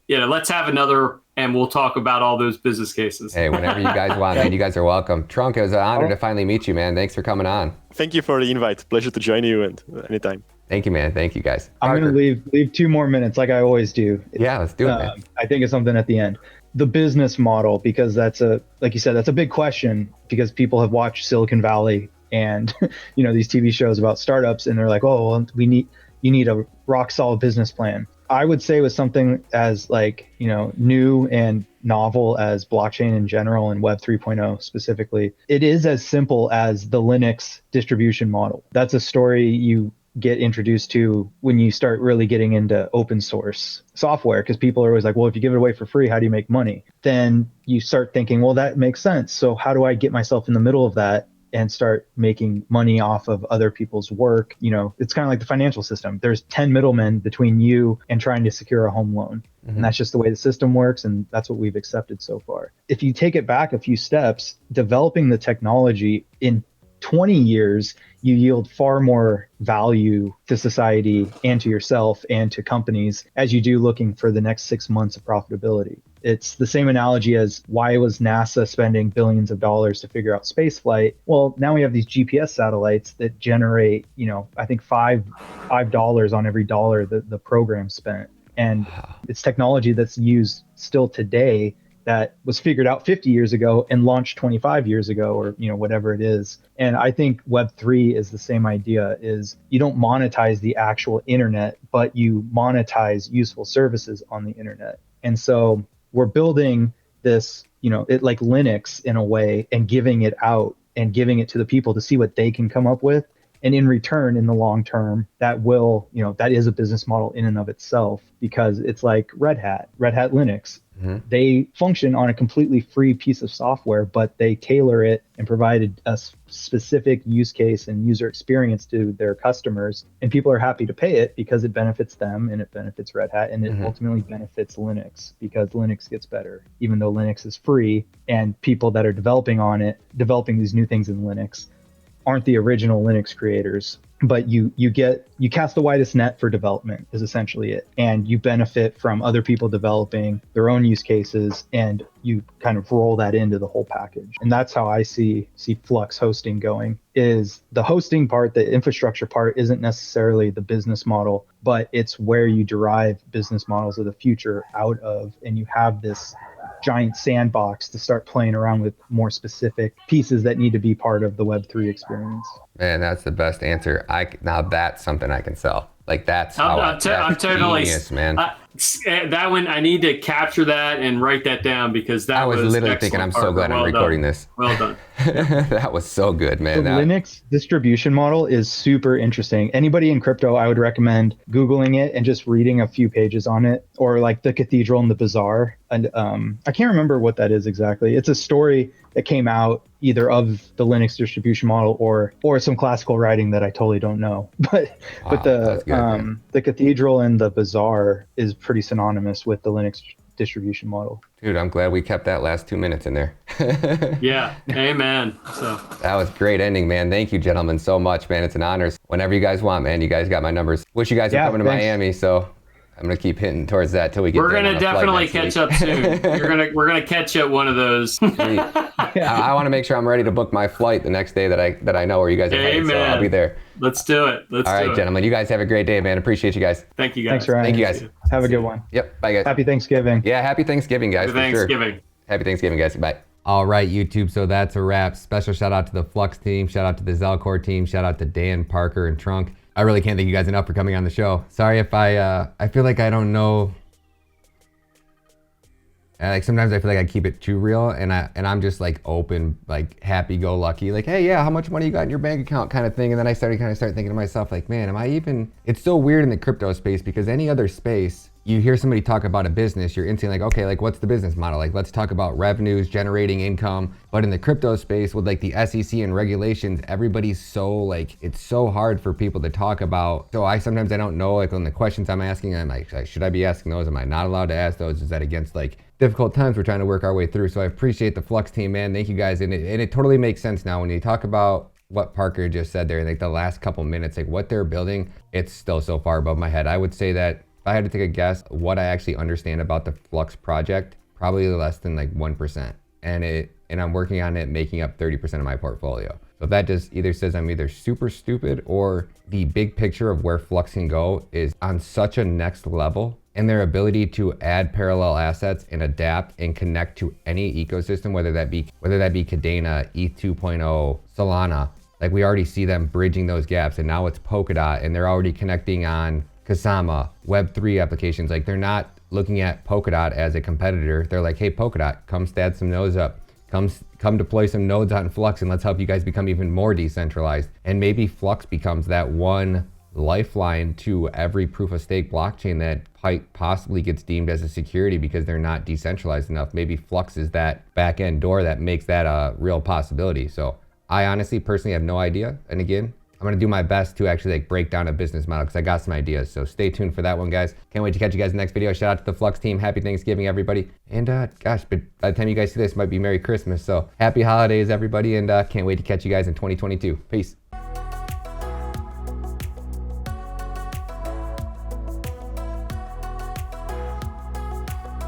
let's have another, and we'll talk about all those business cases. Hey, whenever you guys want, man, you guys are welcome. Trunk, it was an honor to finally meet you, man. Thanks for coming on. Thank you for the invite. Pleasure to join you, and anytime. Thank you, man. Thank you, guys. I'm going to leave 2 more minutes like I always do. Yeah, let's do it, man. I think of something at the end. The business model, because that's like you said, that's a big question, because people have watched Silicon Valley and, these TV shows about startups, and they're like, oh, well, we need, you need a rock solid business plan. I would say with something as like, new and novel as blockchain in general and Web 3.0 specifically, it is as simple as the Linux distribution model. That's a story you get introduced to when you start really getting into open source software, because people are always like, well, if you give it away for free, how do you make money? Then you start thinking, well, that makes sense. So how do I get myself in the middle of that and start making money off of other people's work? It's kind of like the financial system. There's 10 middlemen between you and trying to secure a home loan. Mm-hmm. And that's just the way the system works. And that's what we've accepted so far. If you take it back a few steps, developing the technology in 20 years, you yield far more value to society and to yourself and to companies as you do looking for the next 6 months of profitability. It's the same analogy as why was NASA spending billions of dollars to figure out space flight? Well, now we have these GPS satellites that generate, I think $5 on every dollar that the program spent. And it's technology that's used still today that was figured out 50 years ago and launched 25 years ago, or whatever it is. And I think Web3 is the same idea, is you don't monetize the actual internet, but you monetize useful services on the internet. And so we're building this, it like Linux in a way, and giving it out and giving it to the people to see what they can come up with. And in return, in the long term, that will, that is a business model in and of itself, because it's like Red Hat Linux. Mm-hmm. They function on a completely free piece of software, but they tailor it and provided a specific use case and user experience to their customers. And people are happy to pay it because it benefits them and it benefits Red Hat, and it ultimately benefits Linux because Linux gets better, even though Linux is free. And people that are developing these new things in Linux aren't the original Linux creators, but you cast the widest net for development is essentially it. And you benefit from other people developing their own use cases, and you kind of roll that into the whole package. And that's how I see Flux hosting going, is the hosting part, the infrastructure part isn't necessarily the business model, but it's where you derive business models of the future out of, and you have this giant sandbox to start playing around with more specific pieces that need to be part of the Web3 experience. Man, that's the best answer. Now that's something I can sell. Like that's I'm totally genius, man. That one, I need to capture that and write that down, because that was literally thinking, I'm so glad I'm recording this. Well done. That was so good, man. The Linux distribution model is super interesting. Anybody in crypto, I would recommend Googling it and just reading a few pages on it, or like the Cathedral and the Bazaar. And I can't remember what that is exactly. It's a story that came out either of the Linux distribution model or some classical writing that I totally don't know. But the Cathedral and the Bazaar is pretty synonymous with the Linux distribution model. Dude, I'm glad we kept that last 2 minutes in there. Yeah, amen. So that was great ending, man. Thank you, gentlemen, so much, man. It's an honor. Whenever you guys want, man, you guys got my numbers. Wish you guys were coming to Miami, so I'm gonna keep hitting towards that till we get. We're gonna definitely catch up soon. We're gonna catch you at one of those. I want to make sure I'm ready to book my flight the next day that I know where you guys are headed, so I'll be there. Let's do it. All right, gentlemen. You guys have a great day, man. Appreciate you guys. Thank you, guys. Thanks, Ryan. Thank you, guys. Have a good one. Yep. Bye, guys. Happy Thanksgiving. Yeah, happy Thanksgiving, guys. Happy Thanksgiving. Sure. Happy Thanksgiving, guys. Bye. All right, YouTube. So that's a wrap. Special shout out to the Flux team. Shout out to the zelcore team. Shout out to Dan, Parker, and Trunk. I really can't thank you guys enough for coming on the show. Sorry if I feel like I don't know. Like sometimes I feel like I keep it too real, and I'm just like open, like happy-go-lucky, like, hey, yeah, how much money you got in your bank account kind of thing. And then I start thinking to myself, like, man, am I even? It's so weird in the crypto space, because any other space, you hear somebody talk about a business, you're instantly like, okay, like what's the business model? Like, let's talk about revenues, generating income. But in the crypto space with like the SEC and regulations, everybody's so like, it's so hard for people to talk about. So sometimes I don't know, like on the questions I'm asking, I'm like, should I be asking those? Am I not allowed to ask those? Is that against like difficult times we're trying to work our way through? So I appreciate the Flux team, man. Thank you guys. And it totally makes sense now when you talk about what Parker just said there, like the last couple minutes, like what they're building, it's still so far above my head. I would say that if I had to take a guess, what I actually understand about the Flux project, probably less than like 1%. And I'm working on it, making up 30% of my portfolio. So that just either says I'm either super stupid, or the big picture of where Flux can go is on such a next level, and their ability to add parallel assets and adapt and connect to any ecosystem, whether that be Cadena, ETH 2.0, Solana. Like we already see them bridging those gaps, and now it's Polkadot, and they're already connecting on Kasama, Web3 applications. Like they're not looking at Polkadot as a competitor. They're like, hey, Polkadot, come stat some nodes up. Come deploy some nodes on Flux, and let's help you guys become even more decentralized. And maybe Flux becomes that one lifeline to every proof of stake blockchain that possibly gets deemed as a security because they're not decentralized enough. Maybe Flux is that back end door that makes that a real possibility. So I honestly personally have no idea. And again, I'm gonna do my best to actually like break down a business model because I got some ideas. So stay tuned for that one, guys. Can't wait to catch you guys in the next video. Shout out to the Flux team. Happy Thanksgiving, everybody. And gosh, but by the time you guys see this, it might be Merry Christmas. So happy holidays, everybody. And can't wait to catch you guys in 2022. Peace.